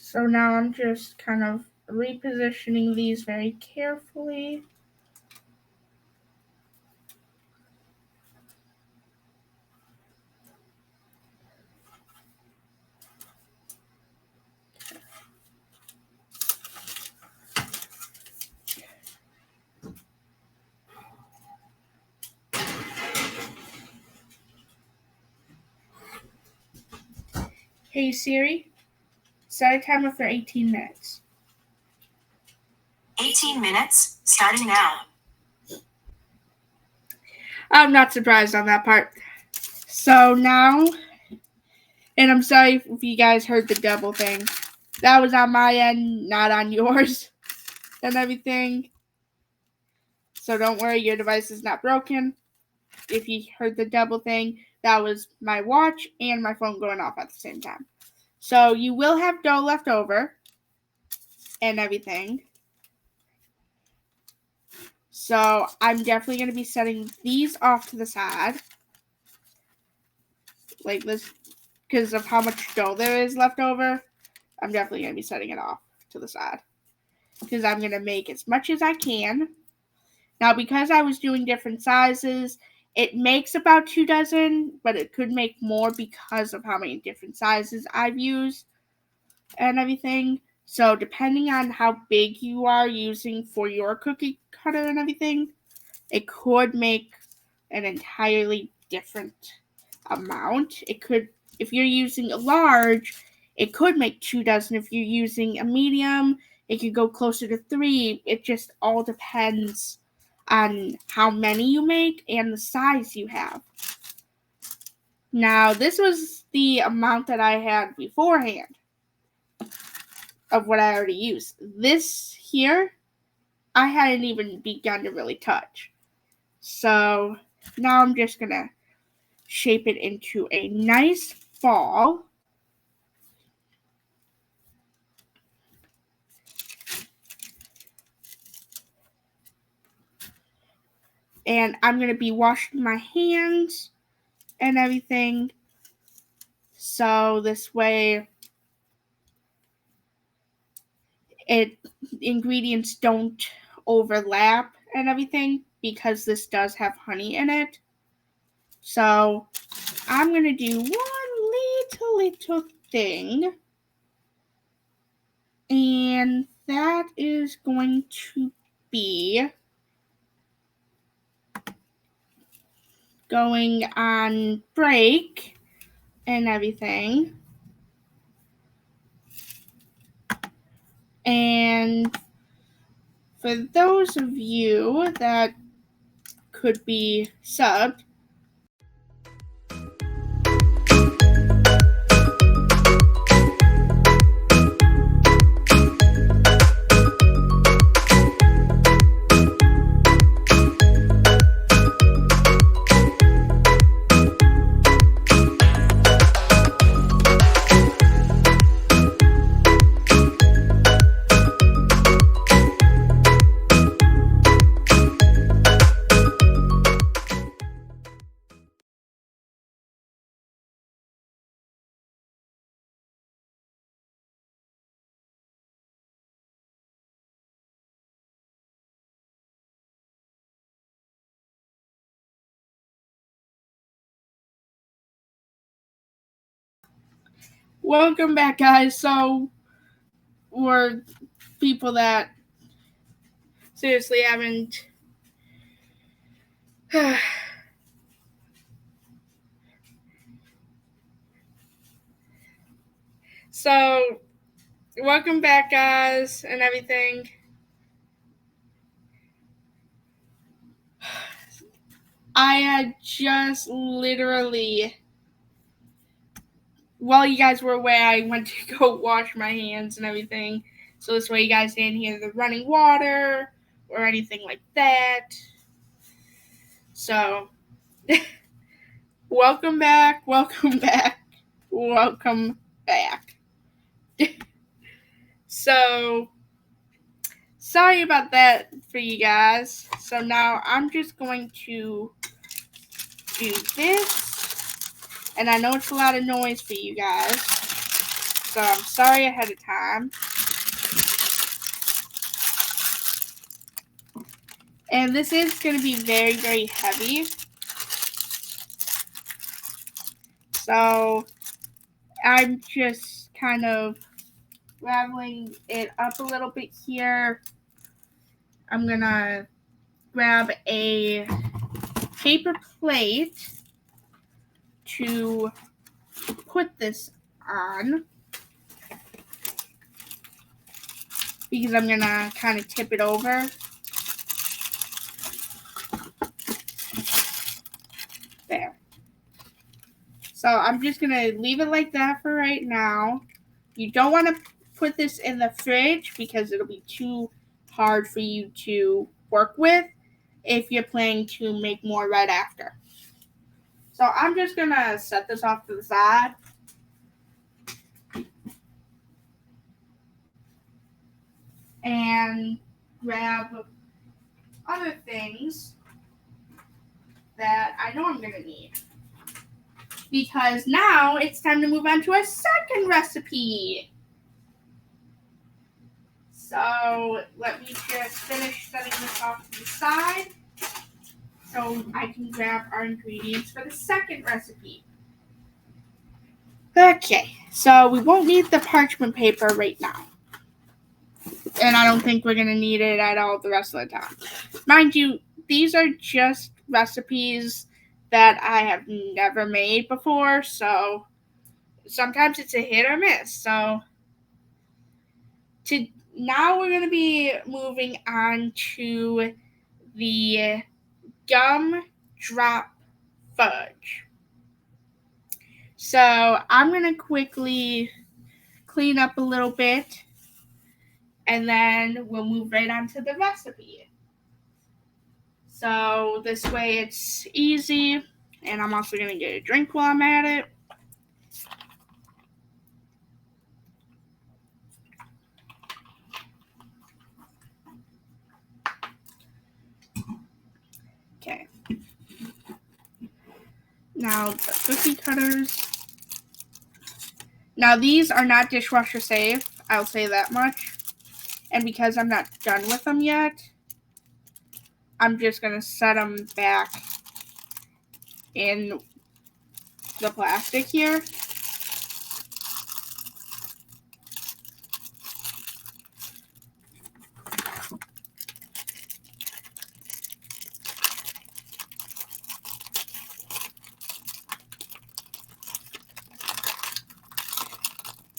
So now I'm just kind of repositioning these very carefully. Hey Siri, set a timer for 18 minutes. 18 minutes, starting now. I'm not surprised on that part. So now, and I'm sorry if you guys heard the double thing. That was on my end, not on yours and everything. So don't worry, your device is not broken. If you heard the double thing, that was my watch and my phone going off at the same time. So you will have dough left over and everything. So I'm definitely going to be setting these off to the side. Like this, because of how much dough there is left over, I'm definitely going to be setting it off to the side. Because I'm going to make as much as I can. Now, because I was doing different sizes, it makes about 2 dozen, but it could make more because of how many different sizes I've used and everything. So, depending on how big you are using for your cookie cutter and everything, it could make an entirely different amount. It could, if you're using a large, it could make 2 dozen. If you're using a medium, it could go closer to 3. It just all depends on how many you make and the size you have. Now, this was the amount that I had beforehand of what I already used. This here I hadn't even begun to really touch. So now I'm just going to shape it into a nice ball. And I'm going to be washing my hands and everything. So this way ingredients don't overlap and everything, because this does have honey in it. So I'm going to do one little thing. And that is going to be going on break and everything. And for those of you that could be subbed, welcome back, guys. So we're people that seriously haven't so welcome back, guys, and everything. I had just literally, while you guys were away, I went to go wash my hands and everything, so this way you guys didn't hear the running water or anything like that. So welcome back. So sorry about that for you guys. So now I'm just going to do this, and I know it's a lot of noise for you guys, so I'm sorry ahead of time. And this is going to be very, very heavy. So I'm just kind of raveling it up a little bit here. I'm going to grab a paper plate to put this on, because I'm going to kind of tip it over. There. So I'm just going to leave it like that for right now. You don't want to put this in the fridge because it'll be too hard for you to work with if you're planning to make more right after. So I'm just going to set this off to the side. And grab other things that I know I'm going to need. Because now it's time to move on to a second recipe. So let me just finish setting this off to the side so I can grab our ingredients for the second recipe. Okay, so we won't need the parchment paper right now. And I don't think we're going to need it at all the rest of the time. Mind you, these are just recipes that I have never made before, so sometimes it's a hit or miss. So now we're going to be moving on to the gumdrop fudge. So I'm going to quickly clean up a little bit And then we'll move right on to the recipe. So this way it's easy. And I'm also going to get a drink while I'm at it. Okay. Now the cookie cutters. Now these are not dishwasher safe. I'll say that much. And because I'm not done with them yet, I'm just going to set them back in the plastic here.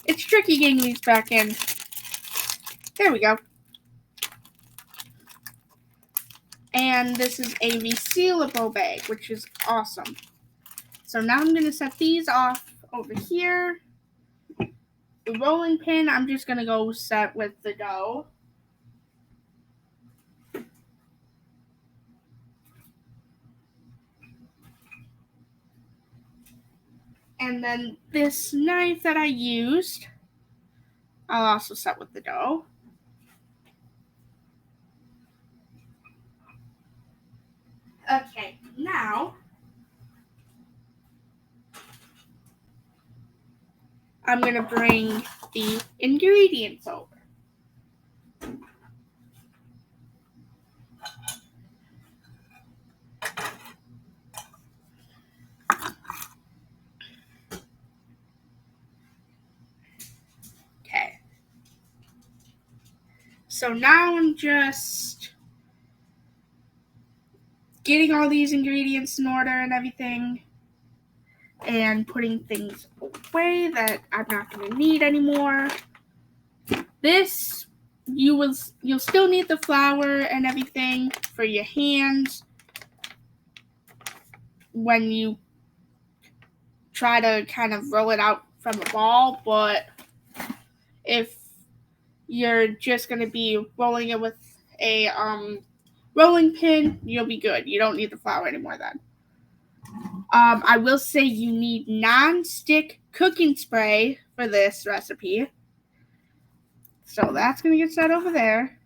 It's tricky getting these back in. There we go. And this is a resealable bag, which is awesome. So now I'm going to set these off over here. The rolling pin, I'm just going to go set with the dough. And then this knife that I used, I'll also set with the dough. Okay, now I'm going to bring the ingredients over. Okay. So now I'm just getting all these ingredients in order and everything, and putting things away that I'm not going to need anymore. This, you'll still need the flour and everything for your hands when you try to kind of roll it out from a ball, but if you're just going to be rolling it with a rolling pin, you'll be good. You don't need the flour anymore then. I will say you need non-stick cooking spray for this recipe. So that's going to get set over there.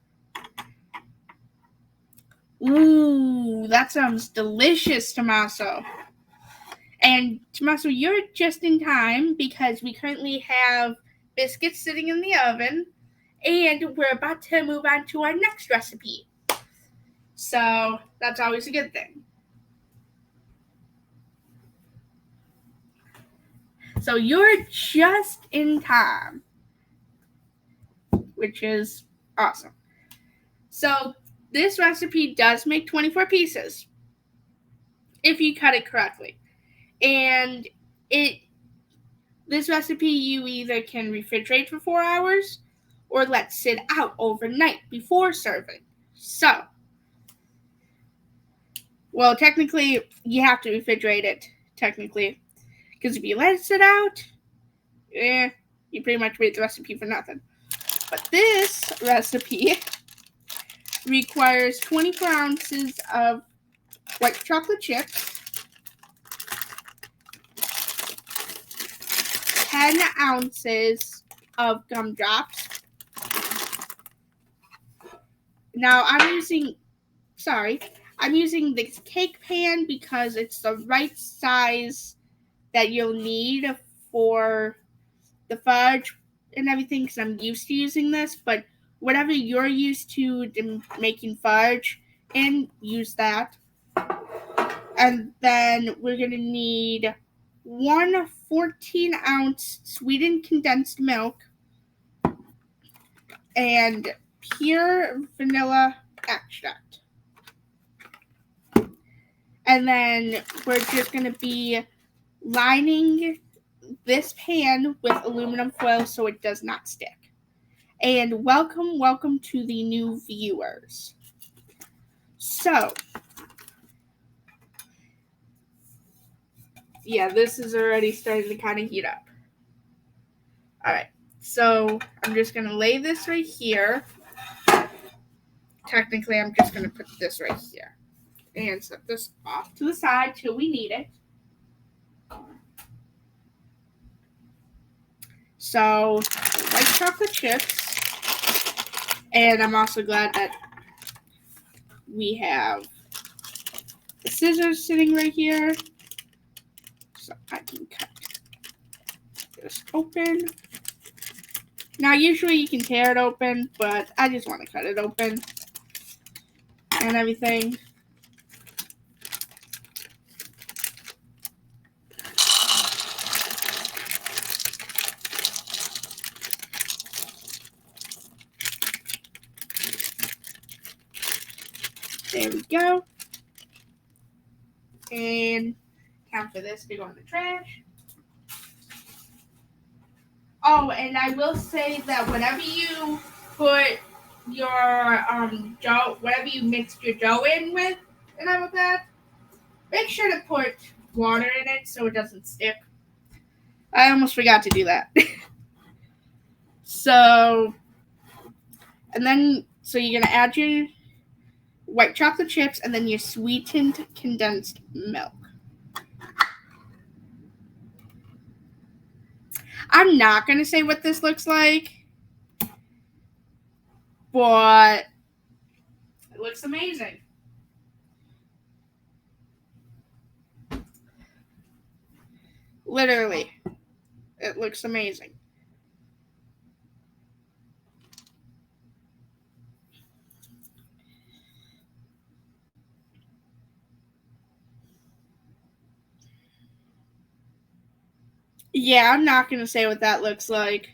Ooh, that sounds delicious, Tommaso. And Tommaso, you're just in time because we currently have biscuits sitting in the oven, and we're about to move on to our next recipe. So that's always a good thing. So you're just in time, which is awesome. So this recipe does make 24 pieces if you cut it correctly. And this recipe you either can refrigerate for 4 hours or let sit out overnight before serving. So, well, technically, you have to refrigerate it, technically. Because if you let it sit out, you pretty much made the recipe for nothing. But this recipe requires 24 ounces of white chocolate chips, 10 ounces of gumdrops. Now I'm using this cake pan because it's the right size that you'll need for the fudge and everything, because I'm used to using this, but whatever you're used to making fudge in, use that. And then we're going to need 1 14-ounce sweetened condensed milk and pure vanilla extract. And then we're just going to be lining this pan with aluminum foil so it does not stick. And welcome to the new viewers. So, yeah, this is already starting to kind of heat up. Alright, So I'm just going to lay this right here. Technically, I'm just going to put this right here. And set this off to the side till we need it. So, white chocolate chips. And I'm also glad that we have the scissors sitting right here. So I can cut this open. Now, usually you can tear it open, but I just want to cut it open and everything. There we go. And time for this to go in the trash. Oh, and I will say that whenever you put your dough, whatever you mixed your dough in with, and all of that, make sure to put water in it so it doesn't stick. I almost forgot to do that. So you're gonna add your white chocolate chips and then your sweetened condensed milk. I'm not gonna say what this looks like, but it looks amazing. Literally, it looks amazing. Yeah, I'm not going to say what that looks like.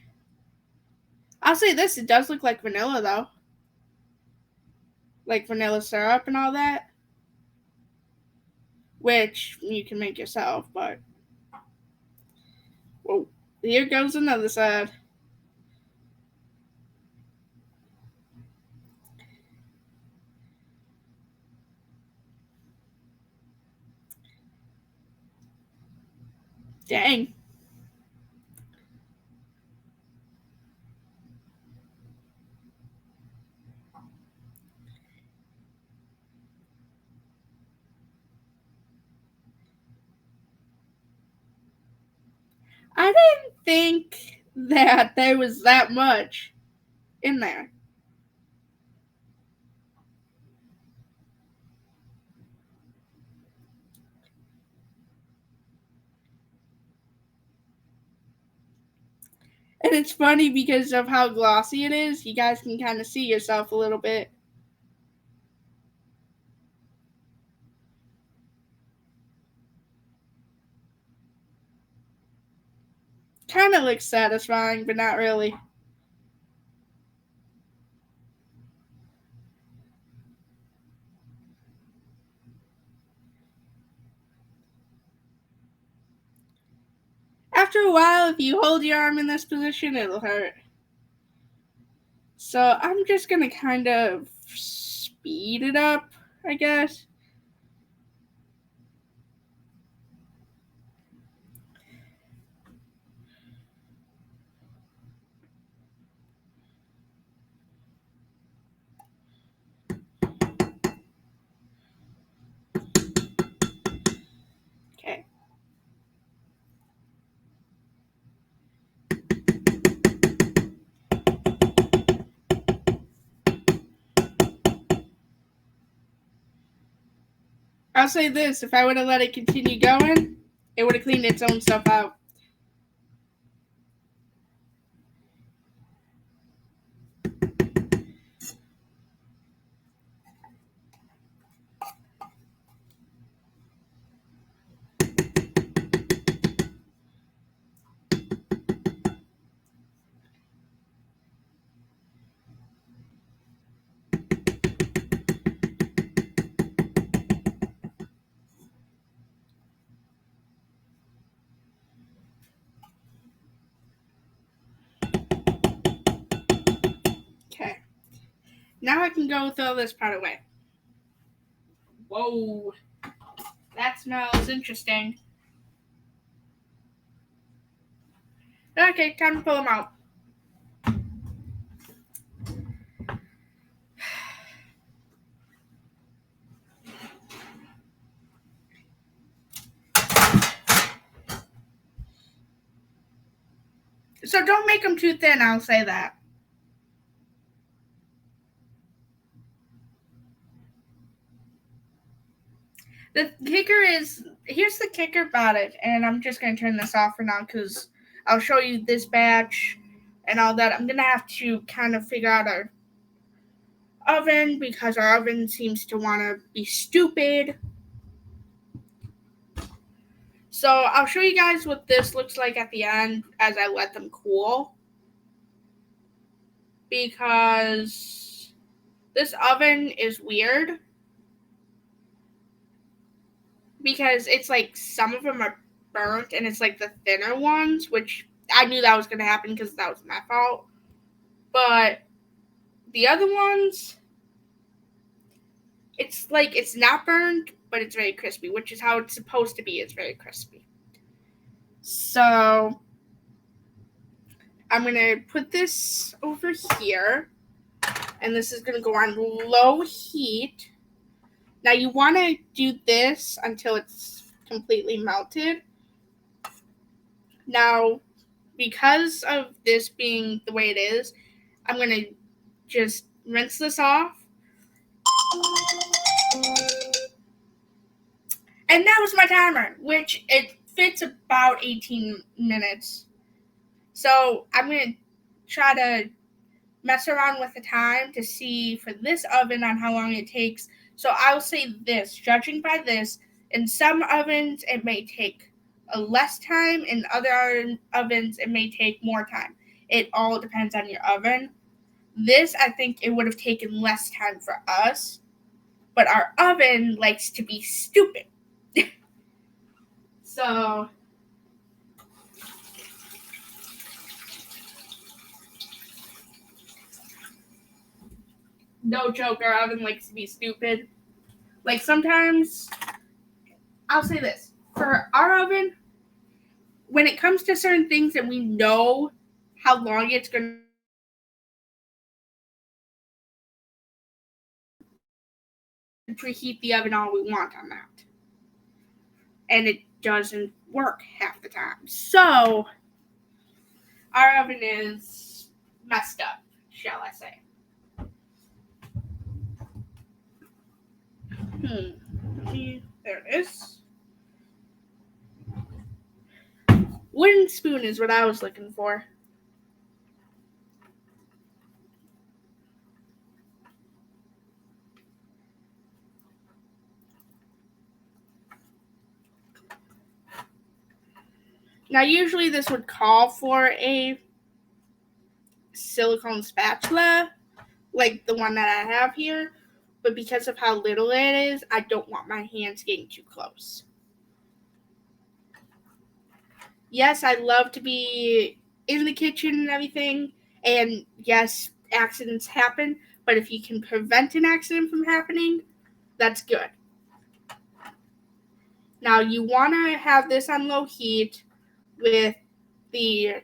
I'll say this, it does look like vanilla, though. Like vanilla syrup and all that. Which you can make yourself, but... Whoa, here goes another side. Dang. I didn't think that there was that much in there. And it's funny because of how glossy it is. You guys can kind of see yourself a little bit. Kind of looks satisfying, but not really. After a while, if you hold your arm in this position, it'll hurt. So I'm just going to kind of speed it up, I guess. Okay. I'll say this, if I would have let it continue going, it would have cleaned its own stuff out. Okay. Now I can go throw this part away. Whoa. That smells interesting. Okay, time to pull them out. So don't make them too thin, I'll say that. The kicker is, here's the kicker about it, and I'm just going to turn this off for now because I'll show you this batch and all that. I'm going to have to kind of figure out our oven because our oven seems to want to be stupid. So I'll show you guys what this looks like at the end as I let them cool. Because this oven is weird. Because it's like some of them are burnt and it's like the thinner ones, which I knew that was going to happen because that was my fault. But the other ones, it's like it's not burned, but it's very crispy, which is how it's supposed to be. It's very crispy. So I'm going to put this over here, and this is going to go on low heat. Now you want to do this until it's completely melted. Now, because of this being the way it is, I'm going to just rinse this off. And that was my timer, which it fits about 18 minutes. So I'm going to try to mess around with the time to see for this oven on how long it takes. So I'll say this, judging by this, in some ovens it may take less time, in other ovens it may take more time. It all depends on your oven. This, I think it would have taken less time for us, but our oven likes to be stupid. So no joke, our oven likes to be stupid. Like sometimes, I'll say this, for our oven, when it comes to certain things that we know how long it's going to preheat the oven all we want on that. And it doesn't work half the time. So, our oven is messed up, shall I say. There it is. Wooden spoon is what I was looking for. Now, usually this would call for a silicone spatula, like the one that I have here, but because of how little it is, I don't want my hands getting too close. Yes, I love to be in the kitchen and everything, and yes, accidents happen, but if you can prevent an accident from happening, that's good. Now you want to have this on low heat with the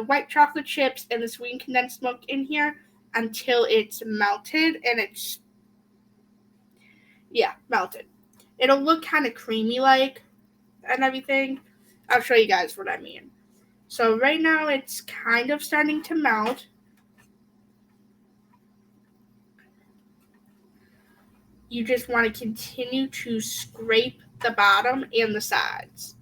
white chocolate chips and the sweetened condensed milk in here until it's melted and it's melted. It'll look kind of creamy like and everything. I'll show you guys what I mean. So right now it's kind of starting to melt. You just want to continue to scrape the bottom and the sides.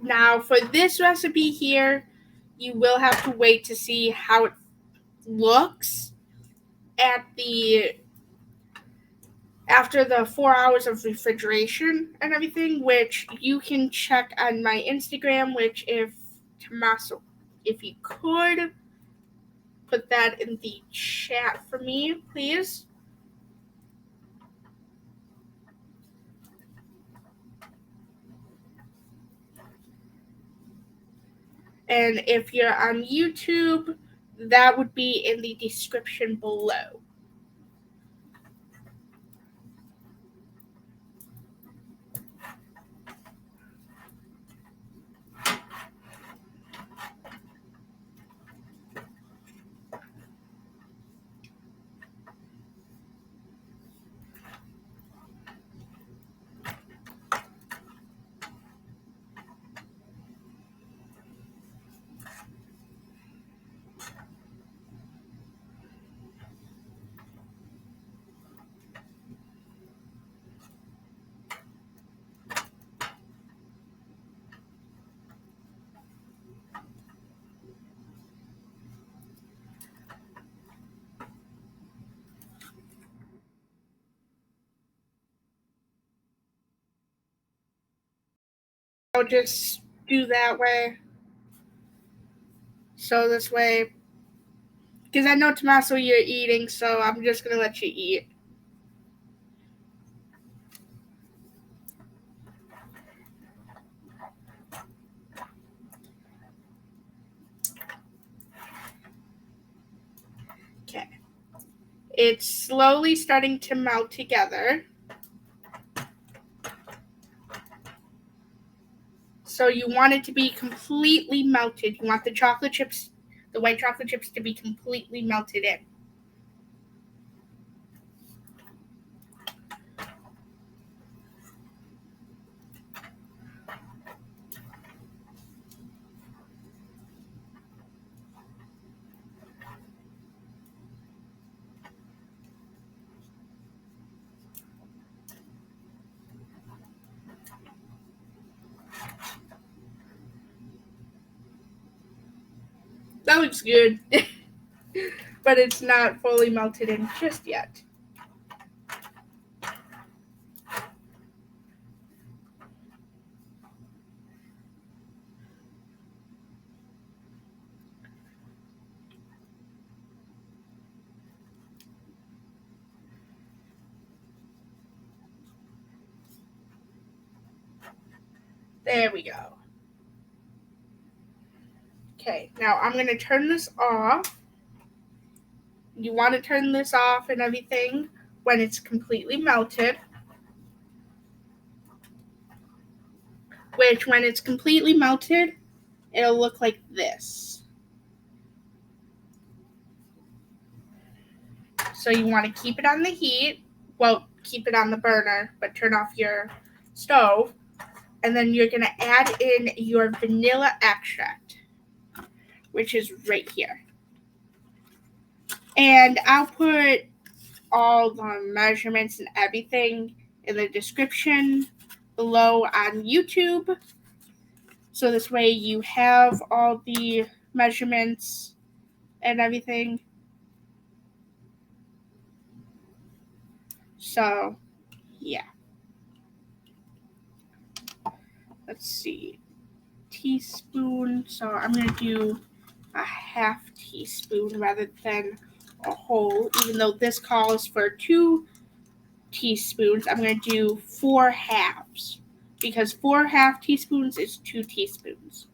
Now for this recipe here, you will have to wait to see how it looks after the 4 hours of refrigeration and everything, which you can check on my Instagram, which if you could put that in the chat for me, please. And if you're on YouTube, that would be in the description below. I'll just do that way. So this way, because I know Tommaso you're eating, so I'm just going to let you eat. Okay. It's slowly starting to melt together. So you want it to be completely melted. You want the chocolate chips, the white chocolate chips, to be completely melted in. That looks good, but it's not fully melted in just yet. There we go. Okay, now I'm going to turn this off. You want to turn this off and everything when it's completely melted. Which, when it's completely melted, it'll look like this. So you want to keep it on the heat. Well, keep it on the burner, but turn off your stove. And then you're going to add in your vanilla extract, which is right here. And I'll put all the measurements and everything in the description below on YouTube. So this way you have all the measurements and everything. So, yeah. Let's see. Teaspoon. So I'm going to do a half teaspoon rather than a whole. Even though this calls for 2 teaspoons, I'm going to do 4 halves. Because 4 half teaspoons is 2 teaspoons.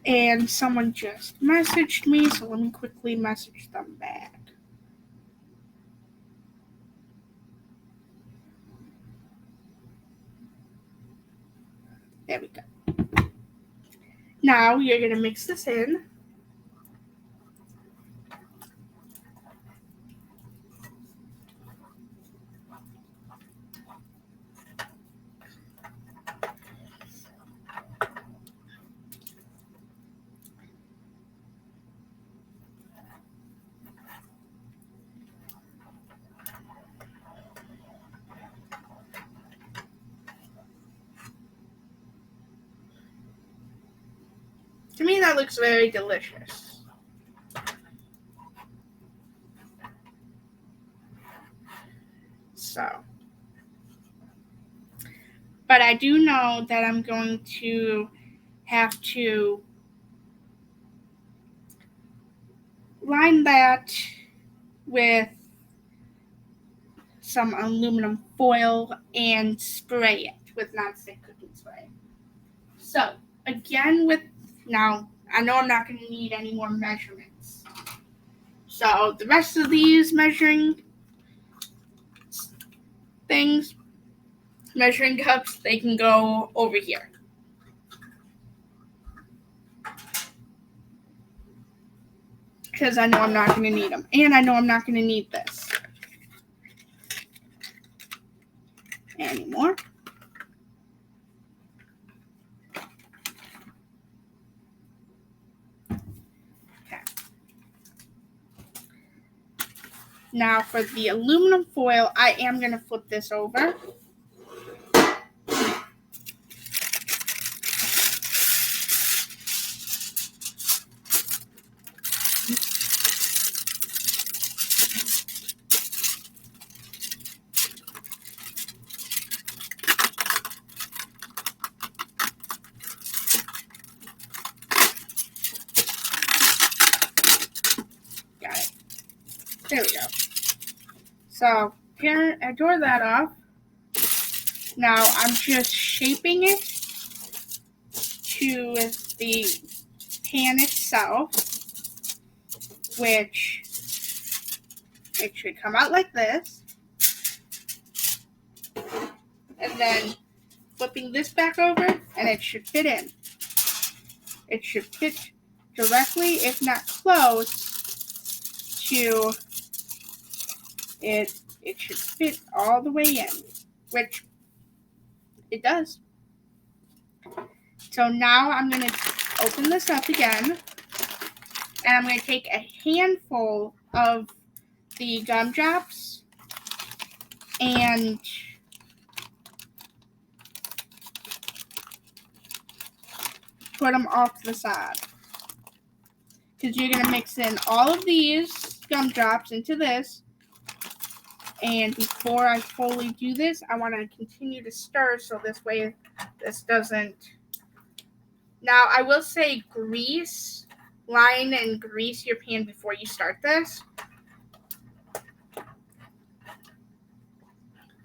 And someone just messaged me, so let me quickly message them back. There we go. Now you're going to mix this in. To me, that looks very delicious. So, but I do know that I'm going to have to line that with some aluminum foil and spray it with nonstick cooking spray. So, again, now I know I'm not going to need any more measurements. So the rest of these measuring cups, they can go over here. because I know I'm not going to need them. And I know I'm not going to need this anymore. Okay. Now for the aluminum foil, I am going to flip this over. Got it. There we go. So here, I tore that off. Now I'm just shaping it to the pan itself, which it should come out like this. And then flipping this back over, and it should fit in. It should fit directly, if not close, to it. It should fit all the way in, which it does. So now I'm going to open this up again, and I'm going to take a handful of the gumdrops and put them off to the side. Because you're going to mix in all of these gumdrops into this. And before I fully do this, I want to continue to stir so this way this doesn't. Now, I will say line and grease your pan before you start this.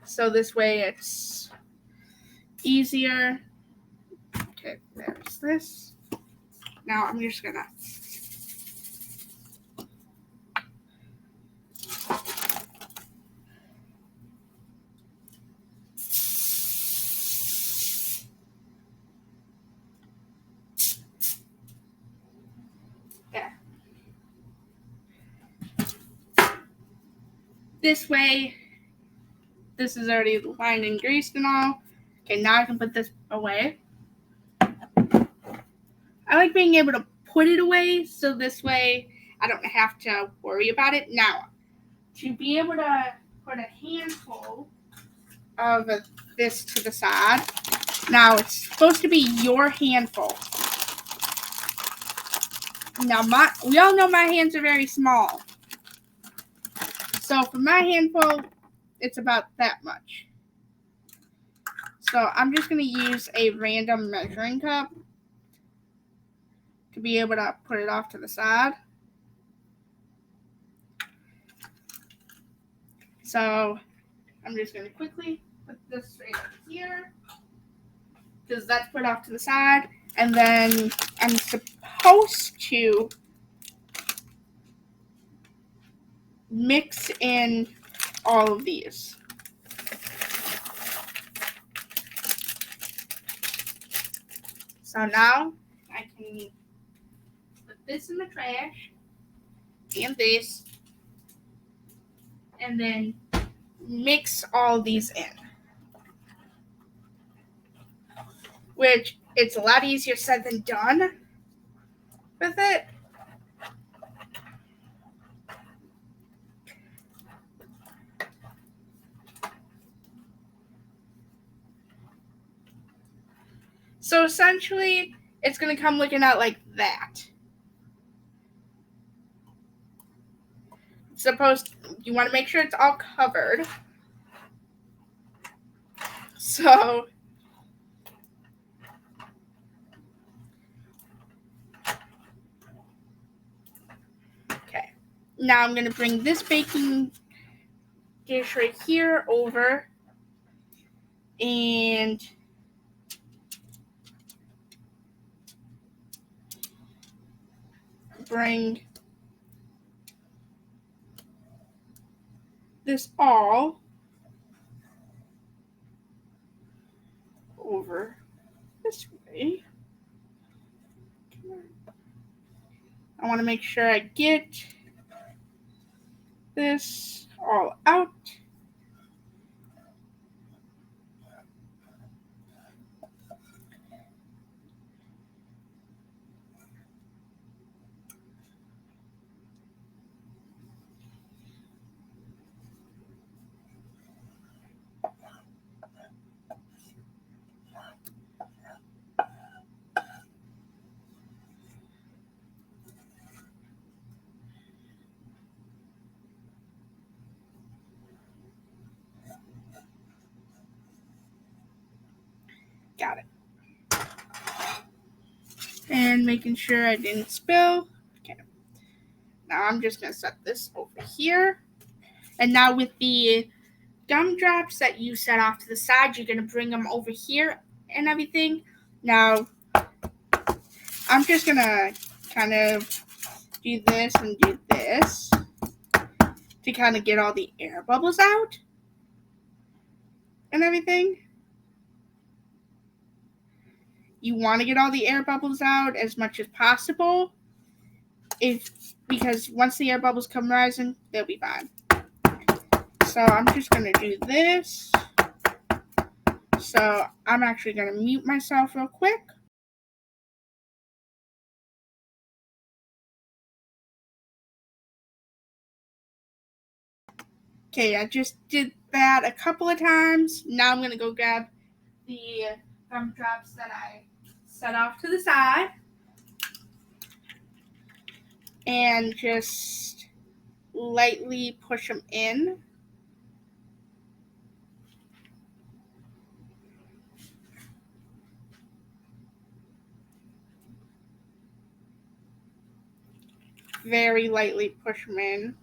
So this way it's easier. Okay, there's this. Now I'm just gonna this way. This is already lined and greased and all. Okay, now I can put this away. I like being able to put it away so this way I don't have to worry about it. Now, to be able to put a handful of this to the side. Now, it's supposed to be your handful. Now, we all know my hands are very small. So, for my handful, it's about that much. So, I'm just going to use a random measuring cup to be able to put it off to the side. So, I'm just going to quickly put this right here, because that's put off to the side. And then I'm supposed to mix in all of these. So now I can put this in the trash and this, and then mix all these in. Which it's a lot easier said than done with it. So essentially, it's going to come looking out like that. You want to make sure it's all covered. So, okay. Now I'm going to bring this baking dish right here over and bring this all over this way. I want to make sure I get this all out. Got it. And making sure I didn't spill. Okay. Now I'm just going to set this over here. And now with the gumdrops that you set off to the side, you're going to bring them over here and everything. Now, I'm just going to kind of do this and do this to kind of get all the air bubbles out and everything. You want to get all the air bubbles out as much as possible, because once the air bubbles come rising, they'll be fine. So I'm just going to do this. So I'm actually going to mute myself real quick. Okay, I just did that a couple of times. Now I'm going to go grab the gumdrops that I set off to the side and just lightly push them in. Very lightly push them in.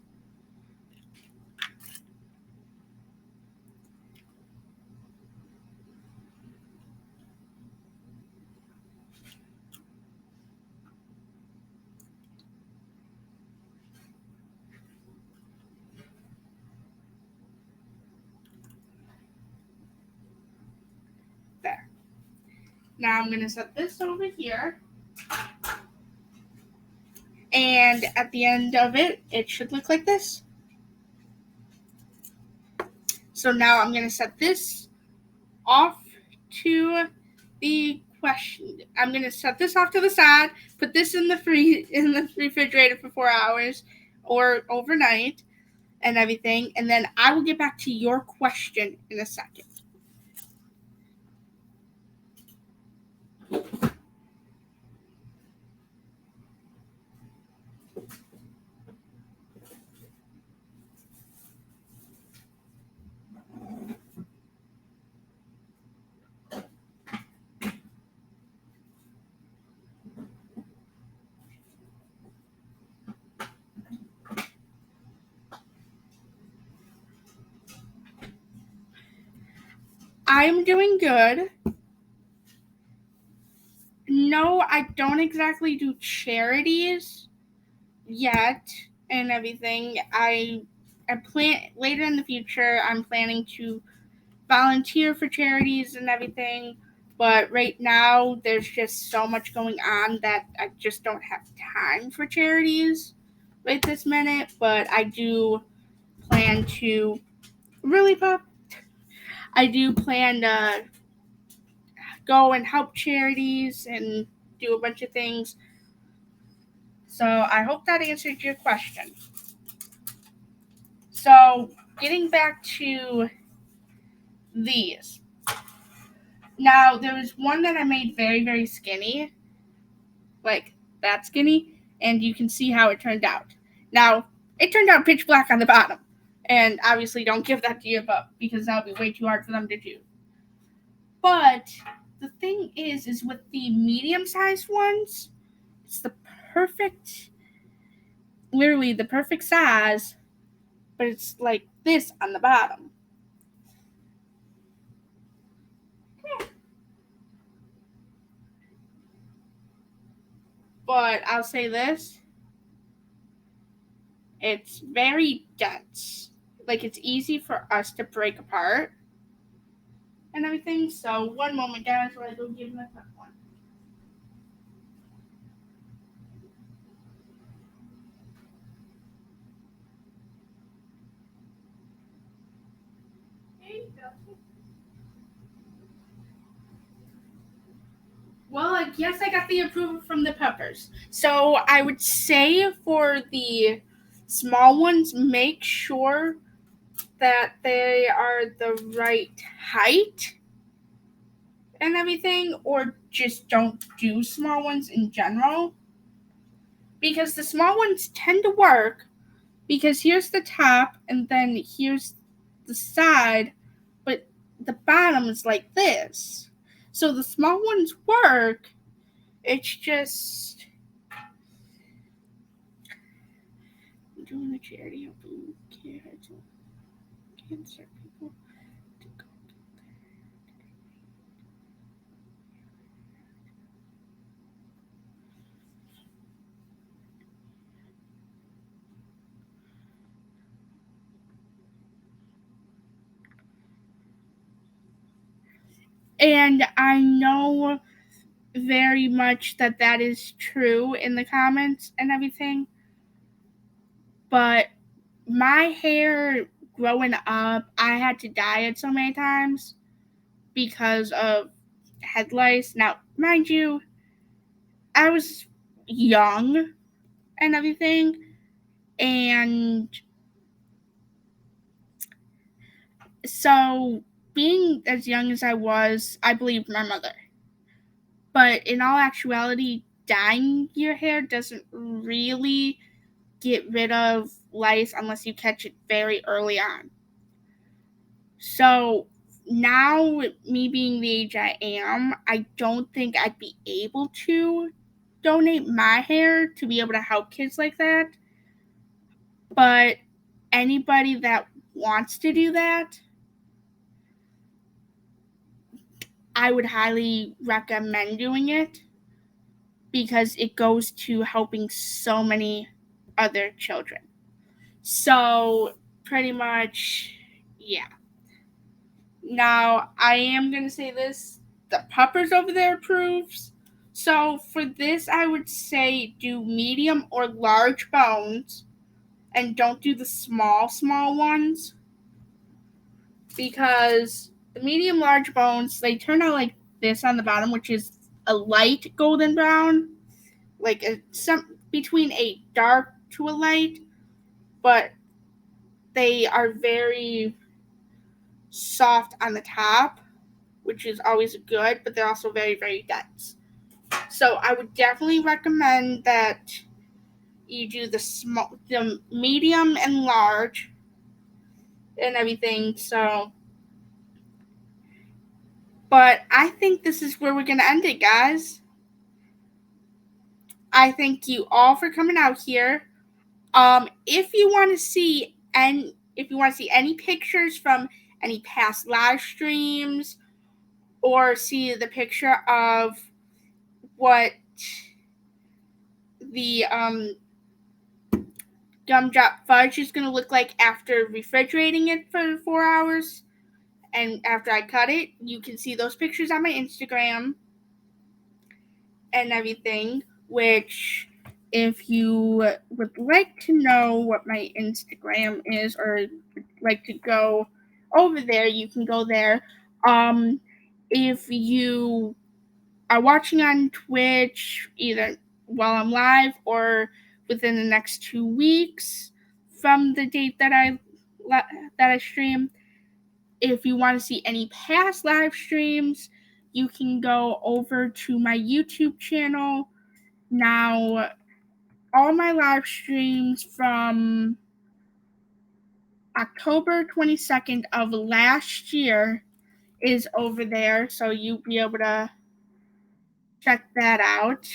There. Now I'm going to set this over here. And at the end of it, it should look like this. So now I'm going to set this off to the question. I'm going to set this off to the side, put this in the refrigerator for 4 hours or overnight and everything, and then I will get back to your question in a second. I'm doing good. No, I don't exactly do charities yet and everything. I plan later in the future. I'm planning to volunteer for charities and everything, but right now there's just so much going on that I just don't have time for charities right this minute. But I do plan to I do plan to go and help charities and do a bunch of things. So I hope that answered your question. So getting back to these. Now, there was one that I made very, very skinny, like that skinny, and you can see how it turned out. Now, it turned out pitch black on the bottom, and obviously don't give that to your pup because that would be way too hard for them to do. But the thing is with the medium-sized ones, it's the literally the perfect size, but it's like this on the bottom. But I'll say this, it's very dense. Like, it's easy for us to break apart and everything. So one moment, guys, while I go give my pup one. Well, I guess I got the approval from the Peppers. So I would say for the small ones, make sure that they are the right height and everything, or just don't do small ones in general. Because the small ones tend to work, because here's the top and then here's the side, but the bottom is like this. So the small ones work, it's just doing a charity of cancer people. And I know very much that is true in the comments and everything. But my hair growing up, I had to dye it so many times because of head lice. Now, mind you, I was young and everything, and so being as young as I was, I believed my mother. But in all actuality, dyeing your hair doesn't really get rid of lice unless you catch it very early on. So now, me being the age I am, I don't think I'd be able to donate my hair to be able to help kids like that. But anybody that wants to do that, I would highly recommend doing it because it goes to helping so many other children. So, pretty much, yeah. Now, I am going to say this, the Peppers over there approves. So, for this, I would say do medium or large bones and don't do the small ones, because the medium large bones, they turn out like this on the bottom, which is a light golden brown, like between a dark to a light, but they are very soft on the top, which is always good, but they're also very, very dense. So I would definitely recommend that you do the medium and large and everything. So, but I think this is where we're gonna end it, guys. I thank you all for coming out here. If you want to see any pictures from any past live streams, or see the picture of what the gumdrop fudge is going to look like after refrigerating it for 4 hours and after I cut it, you can see those pictures on my Instagram and everything, which if you would like to know what my Instagram is or would like to go over there, you can go there. If you are watching on Twitch, either while I'm live or within the next 2 weeks from the date that I stream, if you want to see any past live streams, you can go over to my YouTube channel. Now, all my live streams from October 22nd of last year is over there, so you'll be able to check that out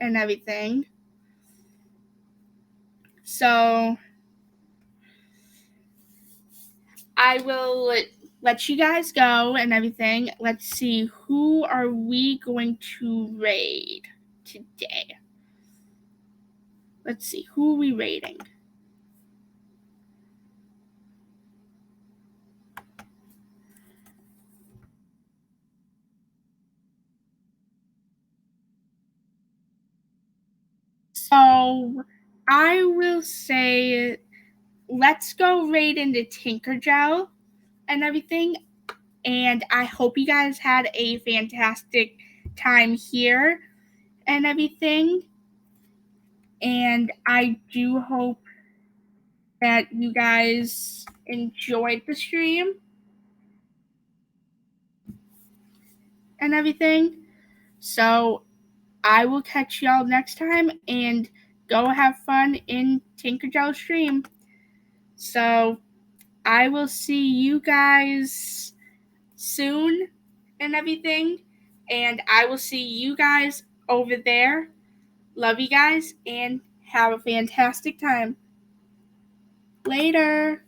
and everything. So I will let you guys go and everything. Let's see, who are we going to raid today? Let's see, who are we raiding? So I will say let's go raid into Tinkergel and everything. And I hope you guys had a fantastic time here and everything. And I do hope that you guys enjoyed the stream and everything. So I will catch y'all next time, and go have fun in Tinkergell stream. So I will see you guys soon and everything. And I will see you guys over there. Love you guys and have a fantastic time. Later.